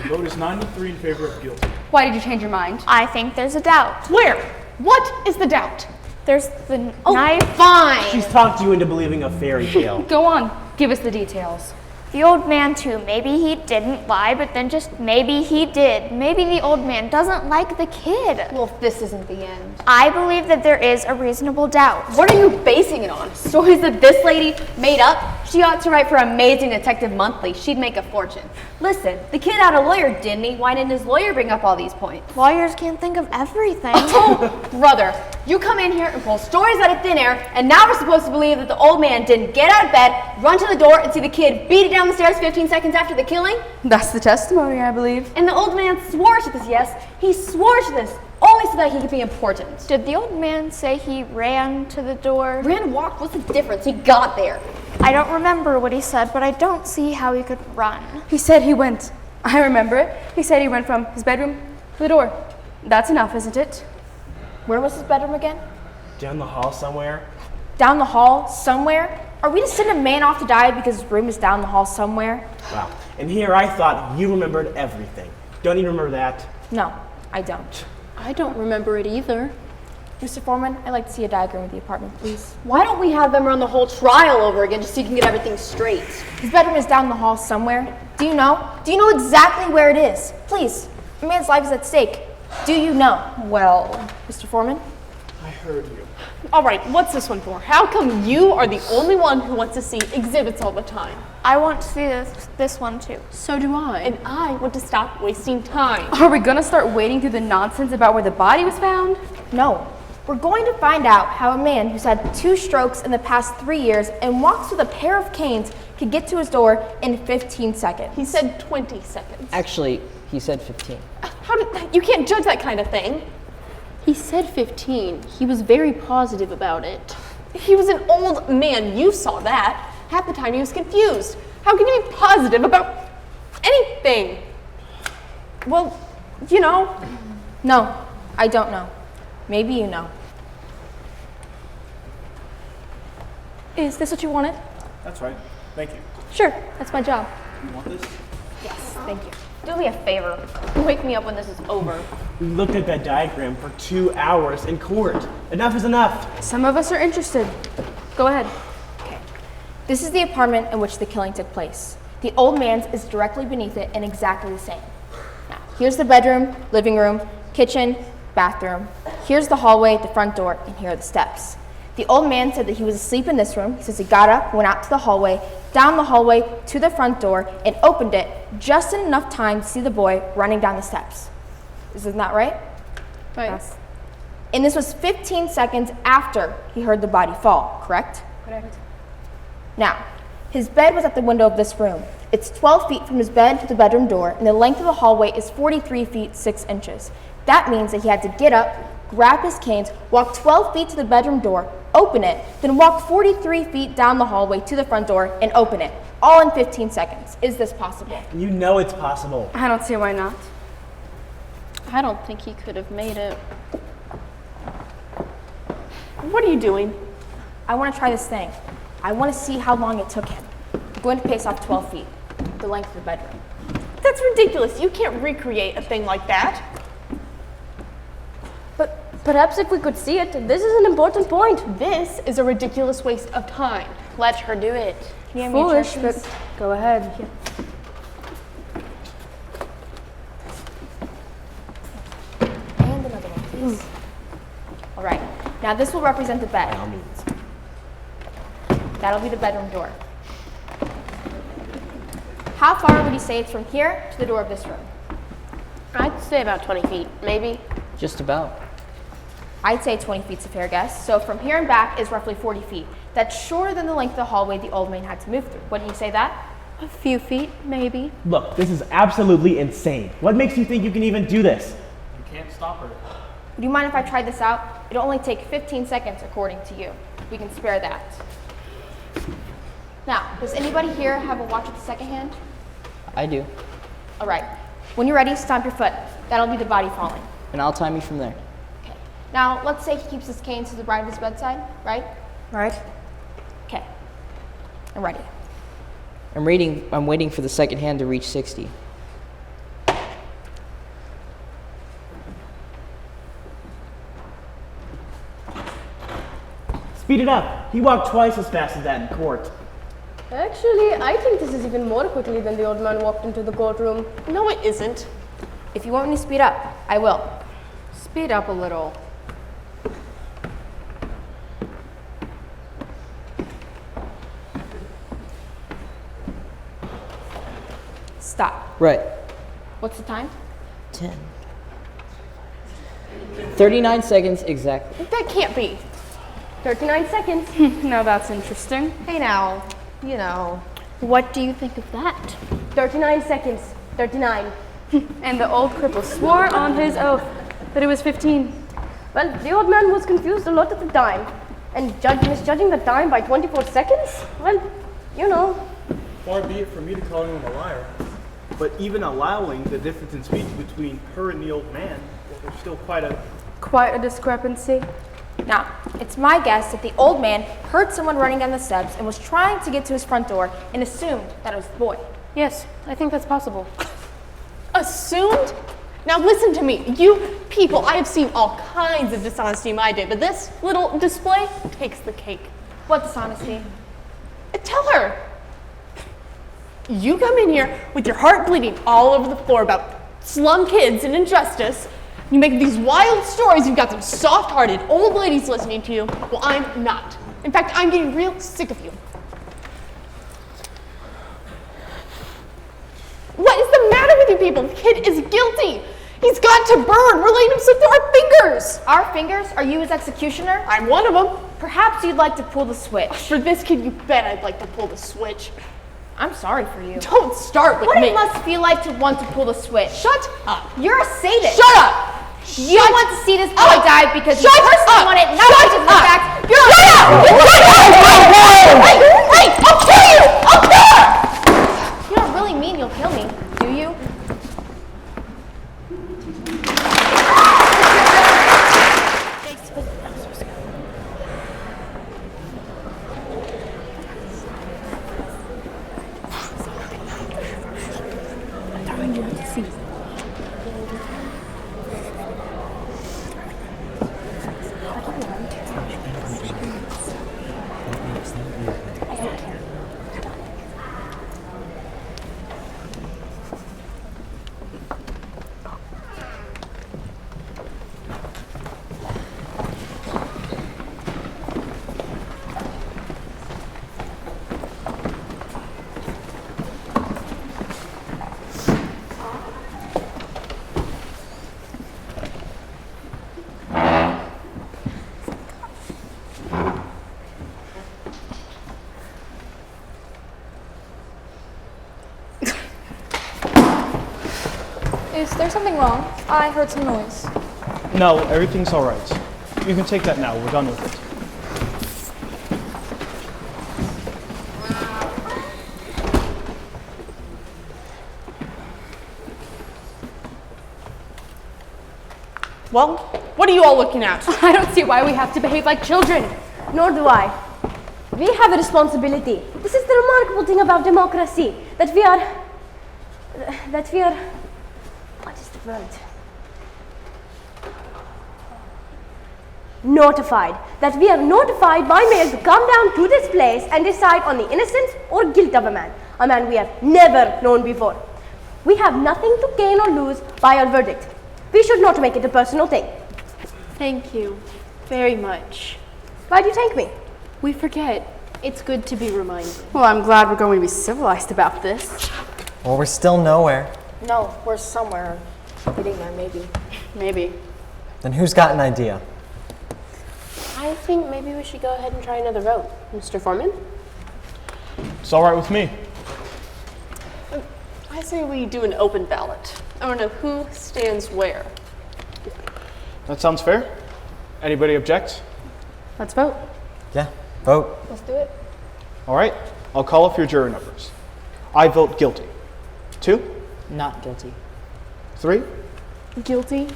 The vote is 93 in favor of guilty. Why did you change your mind? I think there's a doubt. Where? What is the doubt? There's the knife. Fine. She's talked you into believing a fairy tale. Go on, give us the details. The old man too. Maybe he didn't lie, but then just maybe he did. Maybe the old man doesn't like the kid. Well, if this isn't the end. I believe that there is a reasonable doubt. What are you basing it on? Stories that this lady made up? She ought to write for Amazing Detective Monthly. She'd make a fortune. Listen, the kid had a lawyer, didn't he? Why didn't his lawyer bring up all these points? Lawyers can't think of everything. Oh, brother, you come in here and pull stories out of thin air, and now we're supposed to believe that the old man didn't get out of bed, run to the door, and see the kid beat it down the stairs 15 seconds after the killing? That's the testimony, I believe. And the old man swore to this, yes? He swore to this, only so that he could be important. Did the old man say he ran to the door? Ran, walked, what's the difference? He got there. I don't remember what he said, but I don't see how he could run. He said he went. I remember it. He said he went from his bedroom to the door. That's enough, isn't it? Where was his bedroom again? Down the hall somewhere. Down the hall somewhere? Are we to send a man off to die because his room is down the hall somewhere? Wow. And here I thought you remembered everything. Don't you remember that? No, I don't. I don't remember it either. Mr. Foreman, I'd like to see a diagram of the apartment, please. Why don't we have them run the whole trial over again just so you can get everything straight? His bedroom is down the hall somewhere. Do you know? Do you know exactly where it is? Please, a man's life is at stake. Do you know? Well, Mr. Foreman? I heard you. All right, what's this one for? How come you are the only one who wants to see exhibits all the time? I want to see this one too. So do I. And I want to stop wasting time. Are we gonna start wading through the nonsense about where the body was found? No. We're going to find out how a man who's had 2 strokes in the past 3 years and walks with a pair of canes could get to his door in 15 seconds. He said 20 seconds. Actually, he said 15. You can't judge that kind of thing. He said 15. He was very positive about it. He was an old man. You saw that. Half the time he was confused. How can you be positive about anything? Well, you know. No, I don't know. Maybe you know. Is this what you wanted? That's right. Thank you. Sure, that's my job. You want this? yes, thank you. Do me a favor. Wake me up when this is over. We looked at that diagram for 2 hours in court. Enough is enough. Some of us are interested. Go ahead. Okay. This is the apartment in which the killing took place. The old man's is directly beneath it and exactly the same. Now, here's the bedroom, living room, kitchen, bathroom. Here's the hallway, the front door, and here are the steps. The old man said that he was asleep in this room. He says he got up, went out to the hallway, down the hallway to the front door, and opened it just in enough time to see the boy running down the steps. Isn't that right? Right. Yes. And this was 15 seconds after he heard the body fall, correct? Correct. Now, his bed was at the window of this room. It's 12 feet from his bed to the bedroom door, and the length of the hallway is 43 feet 6 inches. That means that he had to get up, grab his canes, walk 12 feet to the bedroom door, open it, then walk 43 feet down the hallway to the front door and open it, all in 15 seconds. Is this possible? You know it's possible. I don't see why not. I don't think he could have made it. What are you doing? I want to try this thing. I want to see how long it took him. I'm going to pace off 12 feet, the length of the bedroom. That's ridiculous. You can't recreate a thing like that. But perhaps if we could see it, this is an important point. This is a ridiculous waste of time. Let her do it. Can you hand me a chair, Foolish, please? but go ahead. And another one, please. All right. Now this will represent the bed. By all means. That'll be the bedroom door. How far would you say it's from here to the door of this room? I'd say about 20 feet, maybe. Just about. I'd say 20 feet's a fair guess. So from here and back is roughly 40 feet. That's shorter than the length of the hallway the old man had to move through. Wouldn't you say that? A few feet, maybe. Look, this is absolutely insane. What makes you think you can even do this? You can't stop her. Would you mind if I tried this out? It'll only take 15 seconds according to you. We can spare that. Now, does anybody here have a watch with the second hand? I do. All right. When you're ready, stomp your foot. That'll be the body falling. And I'll time you from there. Okay. Now, let's say he keeps his cane to the right of his bedside, right? Right? Okay. I'm ready. I'm waiting for the second hand to reach 60. Speed it up. He walked twice as fast as that in court. Actually, I think this is even more quickly than the old man walked into the courtroom. No, it isn't. If you want me to speed up, I will. Speed up a little. Stop. Right. What's the time? 10. 39 seconds exactly. That can't be. 39 seconds. Now that's interesting. Hey now, you know. What do you think of that? 39 seconds. 39. And the old cripple swore on his oath that it was 15. Well, the old man was confused a lot at the time. And misjudging the time by 24 seconds? Well, you know. Far be it from me to call him a liar. But even allowing the difference in speech between her and the old man, well, there's still quite a discrepancy. Now, it's my guess that the old man heard someone running down the steps and was trying to get to his front door and assumed that it was the boy. Yes, I think that's possible. Assumed? Now listen to me, you people, I have seen all kinds of dishonesty in my day, but this little display takes the cake. What dishonesty? Tell her. You come in here with your heart bleeding all over the floor about slum kids and injustice. You make these wild stories, you've got some soft-hearted old ladies listening to you. Well, I'm not. In fact, I'm getting real sick of you. What is the matter with you people? The kid is guilty. He's got to burn. We're letting him slip through our fingers. Our fingers? Are you his executioner? I'm one of them. Perhaps you'd like to pull the switch. For this kid, you bet I'd like to pull the switch. I'm sorry for you. Don't start with what me. What it must feel like to want to pull the switch. Shut up. You're a sadist. Shut up. You want to see this boy die because you personally want it, not Shut because of the up. fact You're Shut up. Hey, I'll kill you. I'll kill her. You don't really mean you'll kill me, do you? Is there something wrong? I heard some noise. No, everything's all right. You can take that now. We're done with it. Well, what are you all looking at? I don't see why we have to behave like children. Nor do I. We have a responsibility. This is the remarkable thing about democracy, that we are, what is the word? Notified. That we are notified by mail to come down to this place and decide on the innocence or guilt of a man we have never known before. We have nothing to gain or lose by our verdict. We should not make it a personal thing. Thank you very much. Why do you thank me? We forget. It's good to be reminded. Well, I'm glad we're going to be civilized about this. Well, we're still nowhere. No, we're somewhere. Getting there, maybe. Maybe. Then who's got an idea? I think maybe we should go ahead and try another vote. Mr. Foreman? It's all right with me. I say we do an open ballot. I want to know who stands where. That sounds fair. Anybody object? Let's vote. Yeah, vote. Let's do it. All right. I'll call off your jury numbers. I vote guilty. 2, Not guilty. 3, Guilty.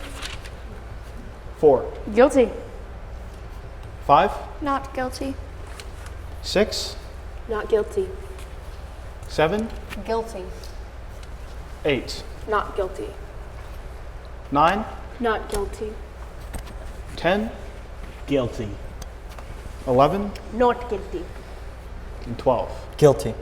4, Guilty. 5, Not guilty. 6, Not guilty. 7, Guilty. 8, Not guilty. 9, Not guilty. 10, Guilty. 11, Not guilty. and 12. Guilty.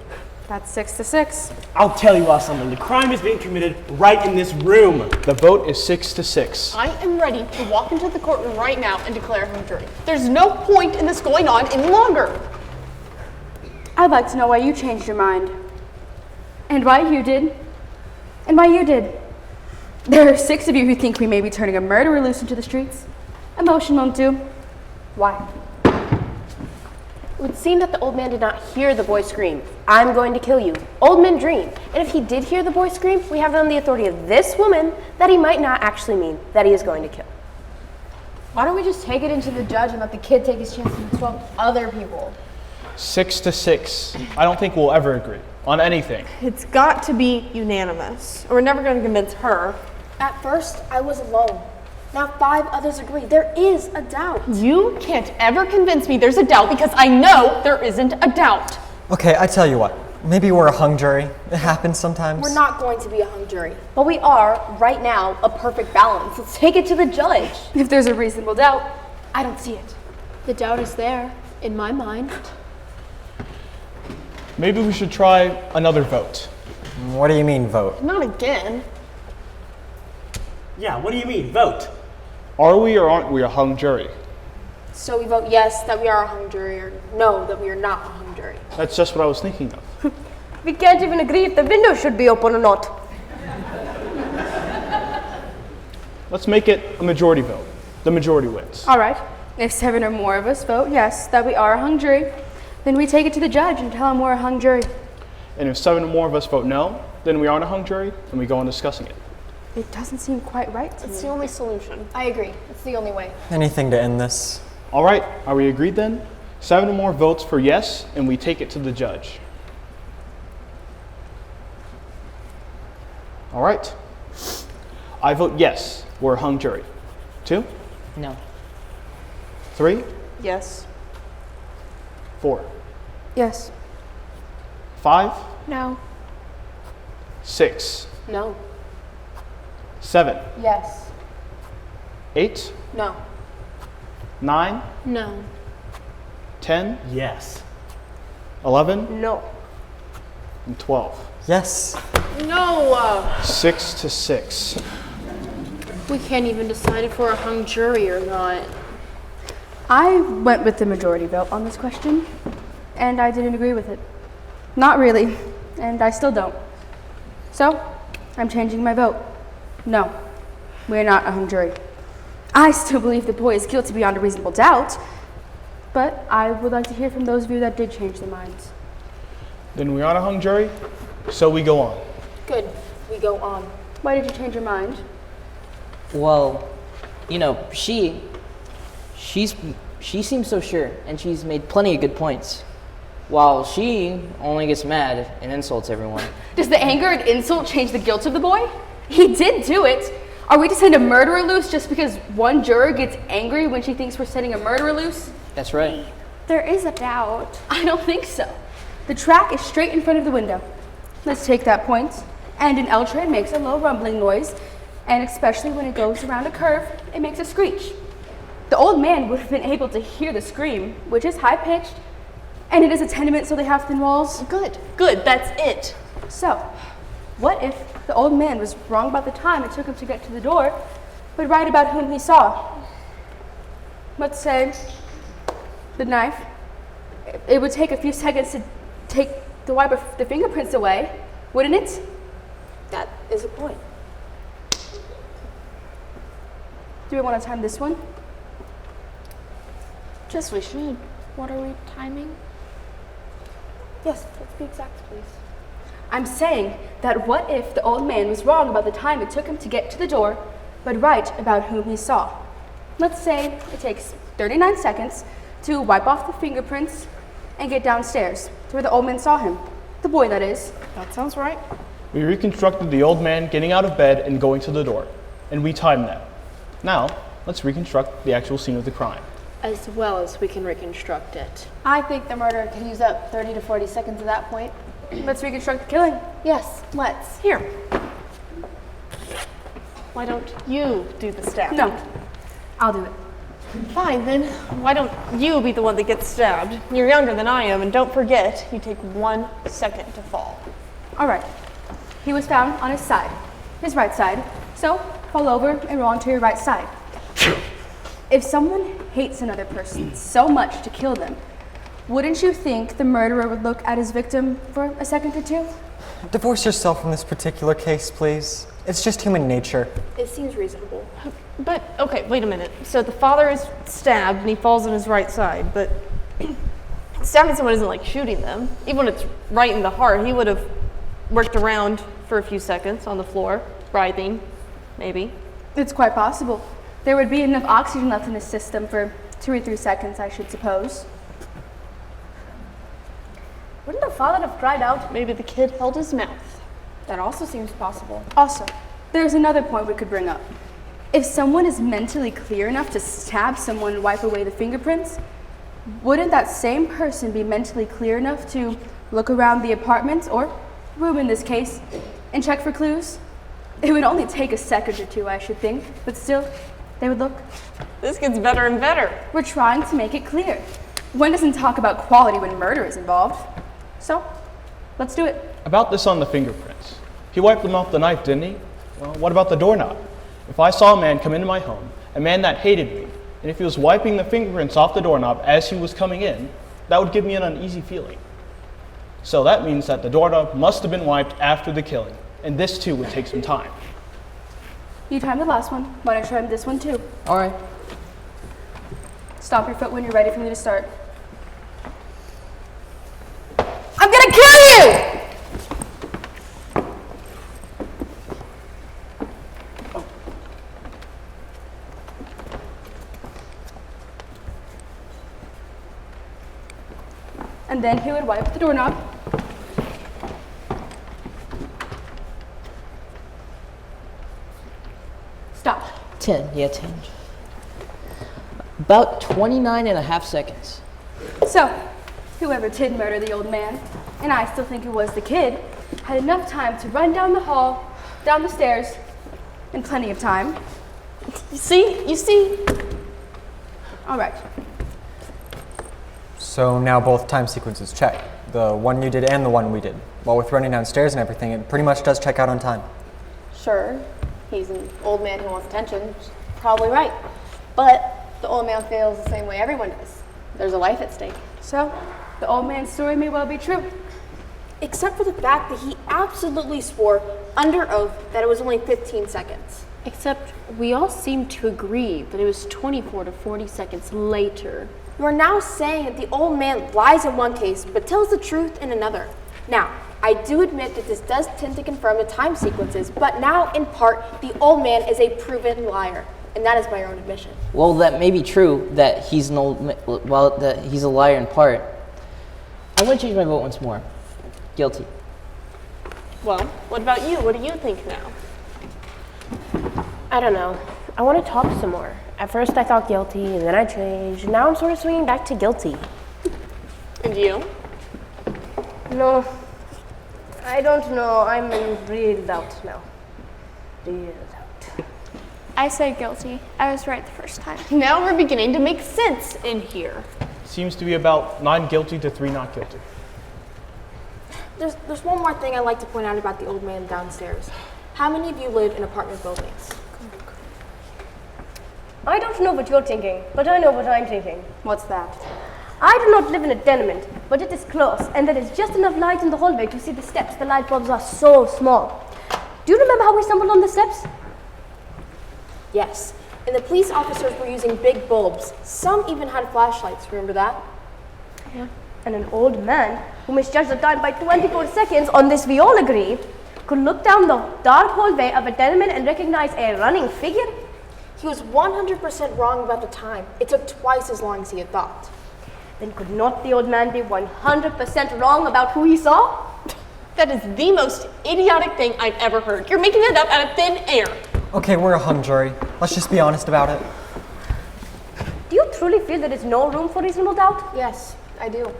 That's 6-6. I'll tell you all something. The crime is being committed right in this room. The vote is 6-6. I am ready to walk into the courtroom right now and declare him jury. There's no point in this going on any longer. I'd like to know why you changed your mind. And why you did. And why you did. There are 6 of you who think we may be turning a murderer loose into the streets. Emotion won't do. Why? It would seem that the old man did not hear the boy scream, "I'm going to kill you." Old men dream. And if he did hear the boy scream, we have it on the authority of this woman that he might not actually mean that he is going to kill. Why don't we just take it into the judge and let the kid take his chance with 12 other people? 6 to 6. I don't think we'll ever agree on anything. It's got to be unanimous. Or we're never going to convince her. At first, I was alone. Now 5 others agree. There is a doubt. You can't ever convince me there's a doubt because I know there isn't a doubt. Okay, I tell you what. Maybe we're a hung jury. It happens sometimes. We're not going to be a hung jury, but we are, right now, a perfect balance. Let's take it to the judge. If there's a reasonable doubt, I don't see it. The doubt is there, in my mind. Maybe we should try another vote. What do you mean, vote? Not again. Yeah, what do you mean, vote? Are we or aren't we a hung jury? So we vote yes, that we are a hung jury, or no, that we are not a hung jury. That's just what I was thinking of. We can't even agree if the window should be open or not. Let's make it a majority vote. The majority wins. All right. If 7 or more of us vote yes, that we are a hung jury, then we take it to the judge and tell him we're a hung jury. And if 7 or more of us vote no, then we aren't a hung jury, and we go on discussing it. It doesn't seem quite right to me. It's the only solution. I agree. It's the only way. Anything to end this. All right, are we agreed then? 7 or more votes for yes, and we take it to the judge. All right. I vote yes, we're a hung jury. 2, No. 3, Yes. 4, Yes. 5, No. 6, No. 7, Yes. 8, No. 9, No. 10, Yes. 11, No. and 12. Yes. No. 6 to 6. We can't even decide if we're a hung jury or not. I went with the majority vote on this question, and I didn't agree with it. Not really, and I still don't. So, I'm changing my vote. No, we're not a hung jury. I still believe the boy is guilty beyond a reasonable doubt, but I would like to hear from those of you that did change their minds. Then we aren't a hung jury, so we go on. Good. We go on. Why did you change your mind? Well, you know, she seems so sure, and she's made plenty of good points. While she only gets mad and insults everyone. Does the anger and insult change the guilt of the boy? He did do it. Are we to send a murderer loose just because one juror gets angry when she thinks we're sending a murderer loose? That's right. There is a doubt. I don't think so. The track is straight in front of the window. Let's take that point. And an L train makes a low rumbling noise, and especially when it goes around a curve, it makes a screech. The old man would have been able to hear the scream, which is high-pitched, and it is a tenement, so they have thin walls. Good. That's it. So, what if the old man was wrong about the time it took him to get to the door, but right about whom he saw? Let's say the knife. It would take a few seconds to take the fingerprints away, wouldn't it? That is a point. Do we want to time this one? Yes, we should. What are we timing? Yes, let's be exact, please. I'm saying that what if the old man was wrong about the time it took him to get to the door, but right about whom he saw? Let's say it takes 39 seconds to wipe off the fingerprints and get downstairs to where the old man saw him. The boy, that is. That sounds right. We reconstructed the old man getting out of bed and going to the door, and we timed that. Now, let's reconstruct the actual scene of the crime. As well as we can reconstruct it. I think the murderer could use up 30 to 40 seconds at that point. Let's reconstruct the killing. Yes, let's. Here. Why don't you do the stabbing? No, I'll do it. Fine, then. Why don't you be the one that gets stabbed? You're younger than I am, and don't forget, you take 1 second to fall. All right. He was found on his side, his right side. So fall over and roll onto your right side. If someone hates another person so much to kill them, wouldn't you think the murderer would look at his victim for a second or two? divorce yourself from this particular case, please. It's just human nature. It seems reasonable. But, okay, wait a minute. So the father is stabbed and he falls on his right side, but stabbing someone isn't like shooting them. Even when it's right in the heart, he would have worked around for a few seconds on the floor, writhing, maybe. It's quite possible. There would be enough oxygen left in his system for 2 or 3 seconds, I should suppose. Wouldn't the father have cried out? Maybe the kid held his mouth. That also seems possible. Also, there's another point we could bring up. If someone is mentally clear enough to stab someone and wipe away the fingerprints, wouldn't that same person be mentally clear enough to look around the apartment, or room in this case, and check for clues? It would only take a second or 2, I should think, but still, they would look. This gets better and better. We're trying to make it clear. One doesn't talk about quality when murder is involved. So, let's do it. About this on the fingerprints. He wiped them off the knife, didn't he? Well, what about the doorknob? If I saw a man come into my home, a man that hated me, and if he was wiping the fingerprints off the doorknob as he was coming in, that would give me an uneasy feeling. So that means that the doorknob must have been wiped after the killing, and this too would take some time. You timed the last one. Why don't you try this one too? All right. Stomp your foot when you're ready for me to start. I'm gonna kill you! And then he would wipe the doorknob. Stop. 10, yeah, 10. About 29 and a half seconds. So, whoever did murder the old man, and I still think it was the kid, had enough time to run down the hall, down the stairs, and plenty of time. You see? All right. So now both time sequences check. The one you did and the one we did. While with running downstairs and everything, it pretty much does check out on time. Sure, he's an old man who wants attention. Probably right. But the old man feels the same way everyone does. There's a life at stake. So, the old man's story may well be true. Except for the fact that he absolutely swore under oath that it was only 15 seconds. Except we all seem to agree that it was 24 to 40 seconds later. You are now saying that the old man lies in one case, but tells the truth in another. Now, I do admit that this does tend to confirm the time sequences, but now, in part, the old man is a proven liar, and that is my own admission. Well, that may be true that he's that he's a liar in part. I want to change my vote once more. Guilty. Well, what about you? What do you think now? I don't know. I want to talk some more. At first I thought guilty, and then I changed. Now I'm sort of swinging back to guilty. And you? No, I don't know. I'm in real doubt now. Real doubt. I say guilty. I was right the first time. Now we're beginning to make sense in here. Seems to be about 9 guilty to 3 not guilty. There's one more thing I'd like to point out about the old man downstairs. How many of you live in apartment buildings? I don't know what you're thinking, but I know what I'm thinking. What's that? I do not live in a tenement, but it is close, and there is just enough light in the hallway to see the steps. The light bulbs are so small. Do you remember how we stumbled on the steps? Yes. And the police officers were using big bulbs. Some even had flashlights, remember that? Yeah. And an old man, who misjudged the time by 24 seconds on this we all agree, could look down the dark hallway of a tenement and recognize a running figure? He was 100% wrong about the time. It took twice as long as he had thought. Then could not the old man be 100% wrong about who he saw? That is the most idiotic thing I've ever heard. You're making it up out of thin air. Okay, we're a hung jury. Let's just be honest about it. Do you truly feel there is no room for reasonable doubt? Yes, I do.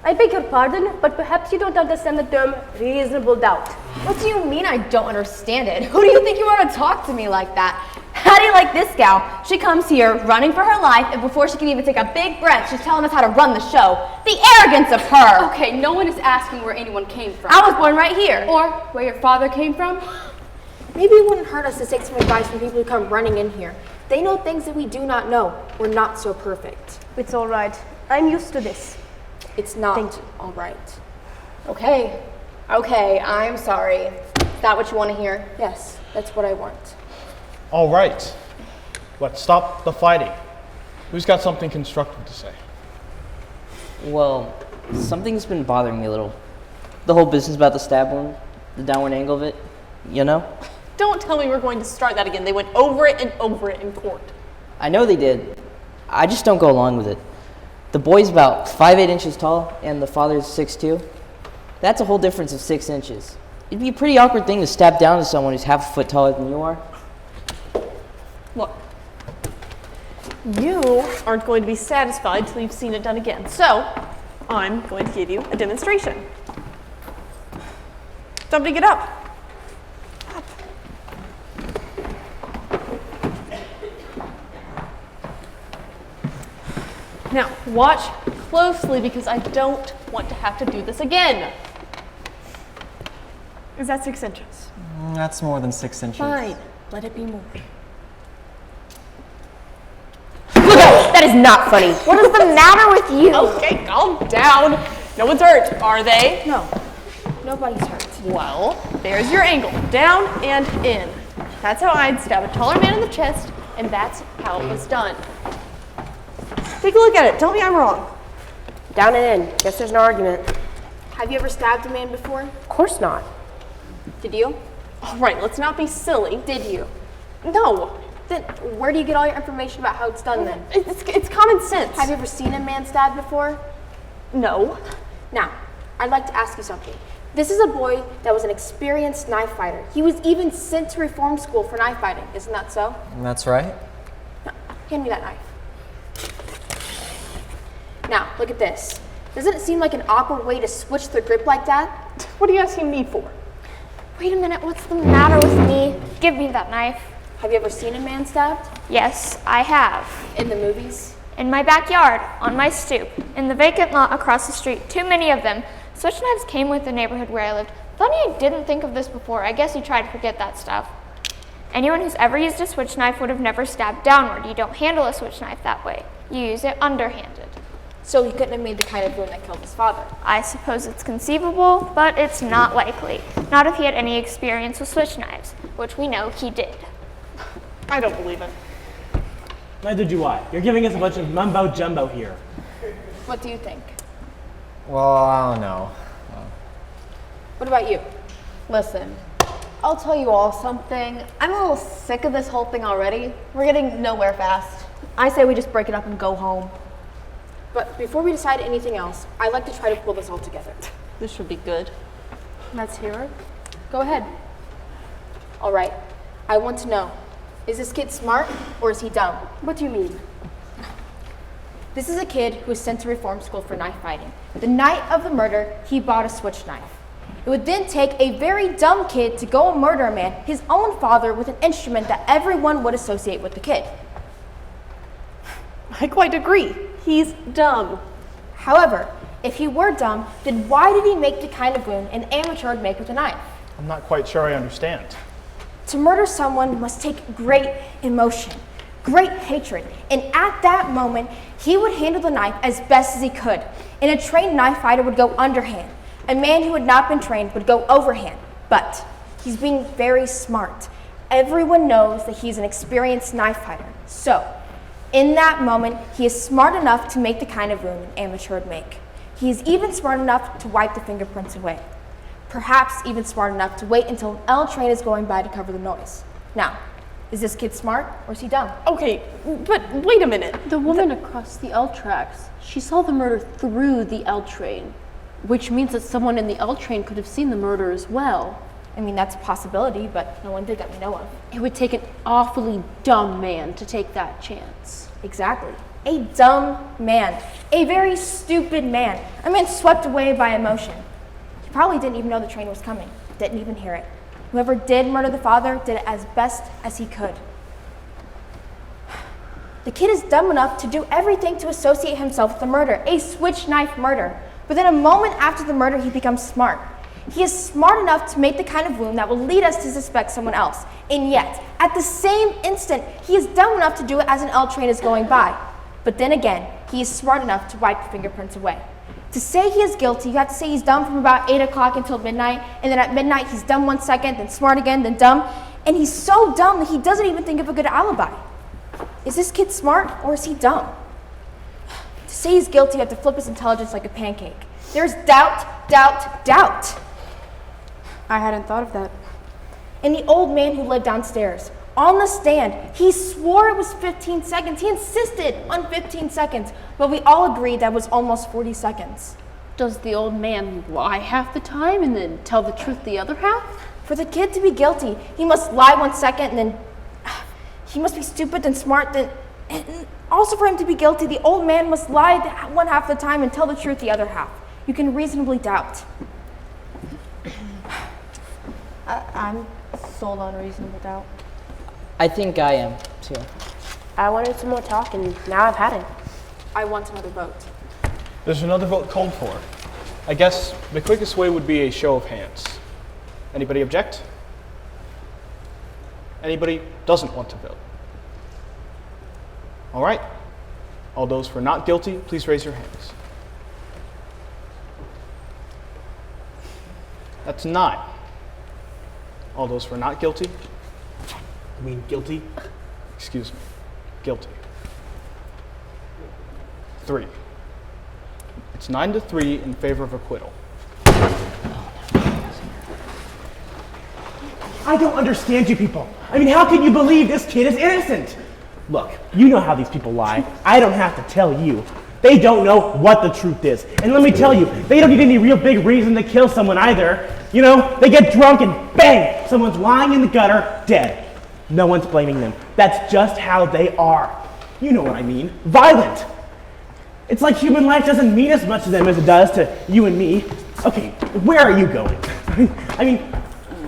I beg your pardon, but perhaps you don't understand the term reasonable doubt. What do you mean I don't understand it? Who do you think you are to talk to me like that? How do you like this gal? She comes here running for her life, and before she can even take a big breath, she's telling us how to run the show. The arrogance of her! Okay, no one is asking where anyone came from. I was born right here. Or where your father came from. Maybe it wouldn't hurt us to take some advice from people who come running in here. They know things that we do not know. We're not so perfect. It's all right. I'm used to this. It's not all right. Okay, Okay, I'm sorry. Is that what you want to hear? Yes, that's what I want. All right. Let's stop the fighting. Who's got something constructive to say? Well, something's been bothering me a little. The whole business about the stab wound, the downward angle of it, you know? Don't tell me we're going to start that again. They went over it and over it in court. I know they did. I just don't go along with it. The boy's about 5'8" inches tall, and the father's 6'2". That's a whole difference of 6 inches. It'd be a pretty awkward thing to stab down to someone who's half a foot taller than you are. Look, you aren't going to be satisfied till you've seen it done again. So, I'm going to give you a demonstration. Somebody get up. Now, watch closely because I don't want to have to do this again. Is that 6 inches? That's more than 6 inches. Fine. Let it be more. Look out! That is not funny. What is the matter with you? Okay, calm down. No one's hurt, are they? No, nobody's hurt. Well, there's your angle. Down and in. That's how I'd stab a taller man in the chest, and that's how it was done. Take a look at it. Tell me I'm wrong. Down and in. Guess there's no argument. Have you ever stabbed a man before? Of course not. Did you? All right, let's not be silly. Did you? No. Then where do you get all your information about how it's done then? It's common sense. Have you ever seen a man stabbed before? No. Now, I'd like to ask you something. This is a boy that was an experienced knife fighter. He was even sent to reform school for knife fighting. Isn't that so? That's right. Now, hand me that knife. Now, look at this. Doesn't it seem like an awkward way to switch the grip like that? What are you asking me for? Wait a minute, what's the matter with me? Give me that knife. Have you ever seen a man stabbed? Yes, I have. In the movies? In my backyard, on my stoop, in the vacant lot across the street, too many of them. Switch knives came with the neighborhood where I lived. Funny I didn't think of this before. I guess you try to forget that stuff. Anyone who's ever used a switch knife would have never stabbed downward. You don't handle a switch knife that way. You use it underhanded. So he couldn't have made the kind of wound that killed his father. I suppose it's conceivable, but it's not likely. Not if he had any experience with switch knives, which we know he did. I don't believe it. Neither do I. You're giving us a bunch of mumbo jumbo here. What do you think? Well, I don't know. What about you? Listen, I'll tell you all something. I'm a little sick of this whole thing already. We're getting nowhere fast. I say we just break it up and go home. But before we decide anything else, I'd like to try to pull this all together. This should be good. Let's hear it. Go ahead. All right. I want to know, is this kid smart or is he dumb? What do you mean? This is a kid who was sent to reform school for knife fighting. The night of the murder, he bought a switch knife. It would then take a very dumb kid to go and murder a man, his own father, with an instrument that everyone would associate with the kid. I quite agree. He's dumb. However, if he were dumb, then why did he make the kind of wound an amateur would make with a knife? I'm not quite sure I understand. To murder someone must take great emotion, great hatred, and at that moment, he would handle the knife as best as he could. And a trained knife fighter would go underhand. A man who had not been trained would go overhand. But he's being very smart. Everyone knows that he's an experienced knife fighter. So, in that moment, he is smart enough to make the kind of wound an amateur would make. He is even smart enough to wipe the fingerprints away. Perhaps even smart enough to wait until an L train is going by to cover the noise. Now, is this kid smart or is he dumb? Okay, but wait a minute. The woman across the L tracks, she saw the murder through the L train, which means that someone in the L train could have seen the murder as well. I mean, that's a possibility, but no one did that we know of. It would take an awfully dumb man to take that chance. Exactly. A dumb man. A very stupid man. A man swept away by emotion. He probably didn't even know the train was coming. Didn't even hear it. Whoever did murder the father did it as best as he could. The kid is dumb enough to do everything to associate himself with the murder, a switch knife murder. But then a moment after the murder, he becomes smart. He is smart enough to make the kind of wound that will lead us to suspect someone else. And yet, at the same instant, he is dumb enough to do it as an L train is going by. But then again, he is smart enough to wipe the fingerprints away. To say he is guilty, you have to say he's dumb from about 8 o'clock until midnight, and then at midnight he's dumb 1 second, then smart again, then dumb. And he's so dumb that he doesn't even think of a good alibi. Is this kid smart or is he dumb? To say he's guilty, you have to flip his intelligence like a pancake. There's doubt, doubt, doubt. I hadn't thought of that. And the old man who lived downstairs, on the stand, he swore it was 15 seconds. He insisted on 15 seconds, but we all agreed that was almost 40 seconds. Does the old man lie half the time and then tell the truth the other half? For the kid to be guilty, he must lie 1 second and then he must be stupid and smart. And also for him to be guilty, the old man must lie one half the time and tell the truth the other half. You can reasonably doubt. I'm sold on reasonable doubt. I think I am too. I wanted some more talk, and now I've had it. I want another vote. There's another vote called for. I guess the quickest way would be a show of hands. Anybody object? Anybody doesn't want to vote? All right. All those for not guilty, please raise your hands. That's 9. All those for not guilty? I mean, guilty? Excuse me. Guilty. 3. It's 9-3 in favor of acquittal. I don't understand you people. I mean, how can you believe this kid is innocent? Look, you know how these people lie. I don't have to tell you. They don't know what the truth is. And let me tell you, they don't need any real big reason to kill someone either. You know, they get drunk and bang, someone's lying in the gutter, dead. No one's blaming them. That's just how they are. You know what I mean. Violent. It's like human life doesn't mean as much to them as it does to you and me. Okay, where are you going? I mean,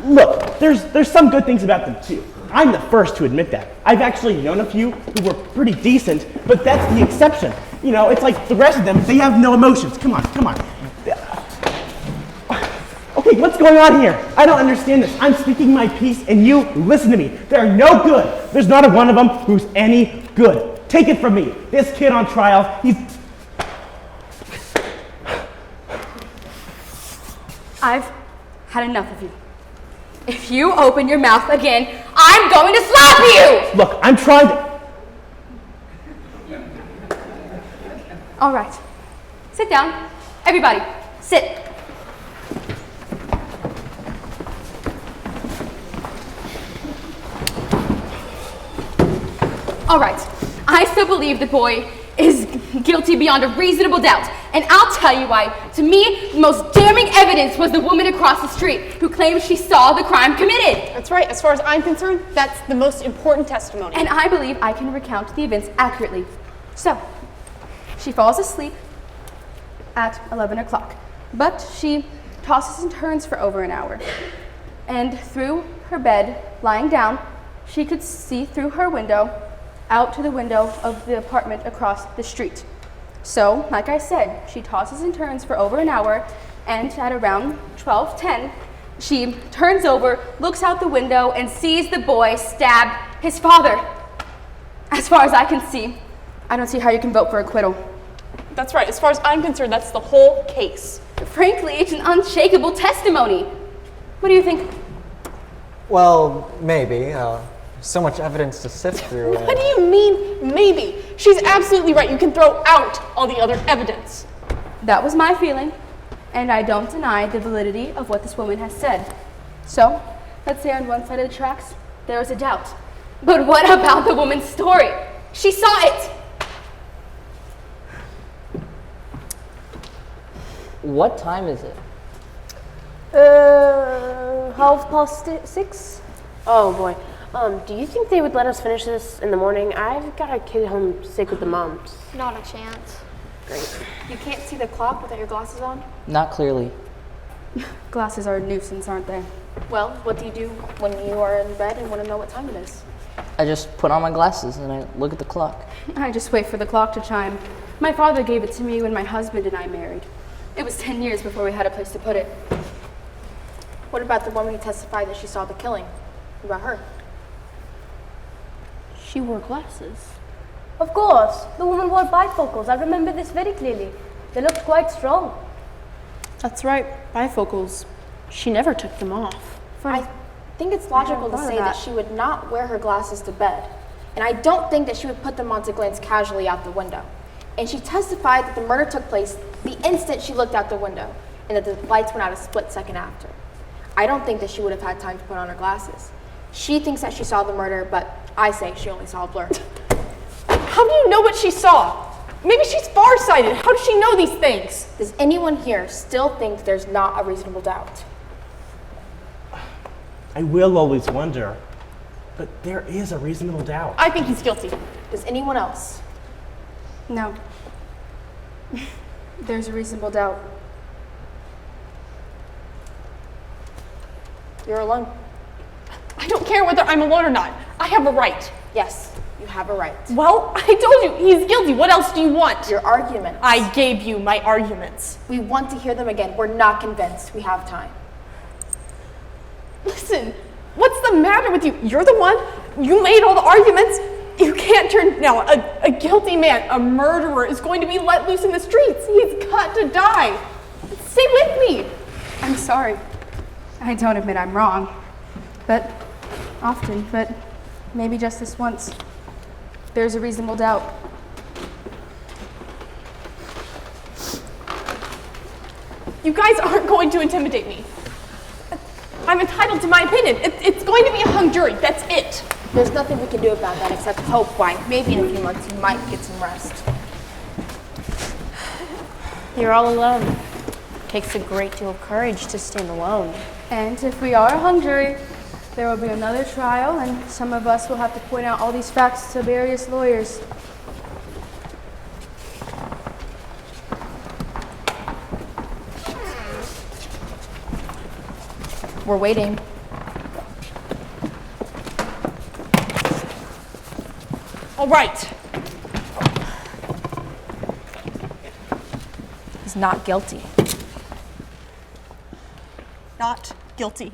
look, there's some good things about them too. I'm the first to admit that. I've actually known a few who were pretty decent, but that's the exception. You know, it's like the rest of them, they have no emotions. Come on. Okay, what's going on here? I don't understand this. I'm speaking my piece and you listen to me. They're no good. There's not a one of them who's any good. Take it from me. This kid on trial, he's... I've had enough of you. If you open your mouth again, I'm going to slap you! Look, I'm trying to... All right. Sit down. Everybody, sit. All right. I still believe the boy is guilty beyond a reasonable doubt. And I'll tell you why. To me, the most damning evidence was the woman across the street who claimed she saw the crime committed. That's right. As far as I'm concerned, that's the most important testimony. And I believe I can recount the events accurately. So, she falls asleep at 11 o'clock, but she tosses and turns for over an hour. And through her bed, lying down, she could see through her window out to the window of the apartment across the street. So, like I said, she tosses and turns for over an hour, and at around 12:10, she turns over, looks out the window, and sees the boy stab his father. As far as I can see, I don't see how you can vote for acquittal. That's right. As far as I'm concerned, that's the whole case. Frankly, it's an unshakable testimony. What do you think? Well, maybe. So much evidence to sift through. What do you mean, maybe? She's absolutely right. You can throw out all the other evidence. That was my feeling, and I don't deny the validity of what this woman has said. So, let's say on one side of the tracks, there is a doubt. But what about the woman's story? She saw it! What time is it? 6:30. Oh boy. Do you think they would let us finish this in the morning? I've got a kid home sick with the mumps. Not a chance. Great. You can't see the clock without your glasses on? Not clearly. Glasses are a nuisance, aren't they? Well, what do you do when you are in bed and want to know what time it is? I just put on my glasses and I look at the clock. I just wait for the clock to chime. My father gave it to me when my husband and I married. It was 10 years before we had a place to put it. What about the woman who testified that she saw the killing? What about her? She wore glasses. Of course, the woman wore bifocals. I remember this very clearly. They looked quite strong. That's right, bifocals. She never took them off. I think it's logical to say that she would not wear her glasses to bed. And I don't think that she would put them on to glance casually out the window. And she testified that the murder took place the instant she looked out the window, and that the lights went out a split second after. I don't think that she would have had time to put on her glasses. She thinks that she saw the murder, but I say she only saw a blur. How do you know what she saw? Maybe she's farsighted. How does she know these things? Does anyone here still think there's not a reasonable doubt? I will always wonder, but there is a reasonable doubt. I think he's guilty. Does anyone else? No. There's a reasonable doubt. You're alone. I don't care whether I'm alone or not. I have a right. Yes, you have a right. Well, I told you, he's guilty. What else do you want? Your arguments. I gave you my arguments. We want to hear them again. We're not convinced. We have time. Listen, what's the matter with you? You're the one. You made all the arguments. You can't turn now. A guilty man, a murderer, is going to be let loose in the streets. He's got to die. Stay with me. I'm sorry. I don't admit I'm wrong. But often, but maybe just this once, there's a reasonable doubt. You guys aren't going to intimidate me. I'm entitled to my opinion. It's going to be a hung jury. That's it. There's nothing we can do about that except hope. Why? Maybe in a few months you might get some rest. You're all alone. It takes a great deal of courage to stand alone. And if we are a hung jury, there will be another trial, and some of us will have to point out all these facts to various lawyers. We're waiting. All right. He's not guilty. Not guilty.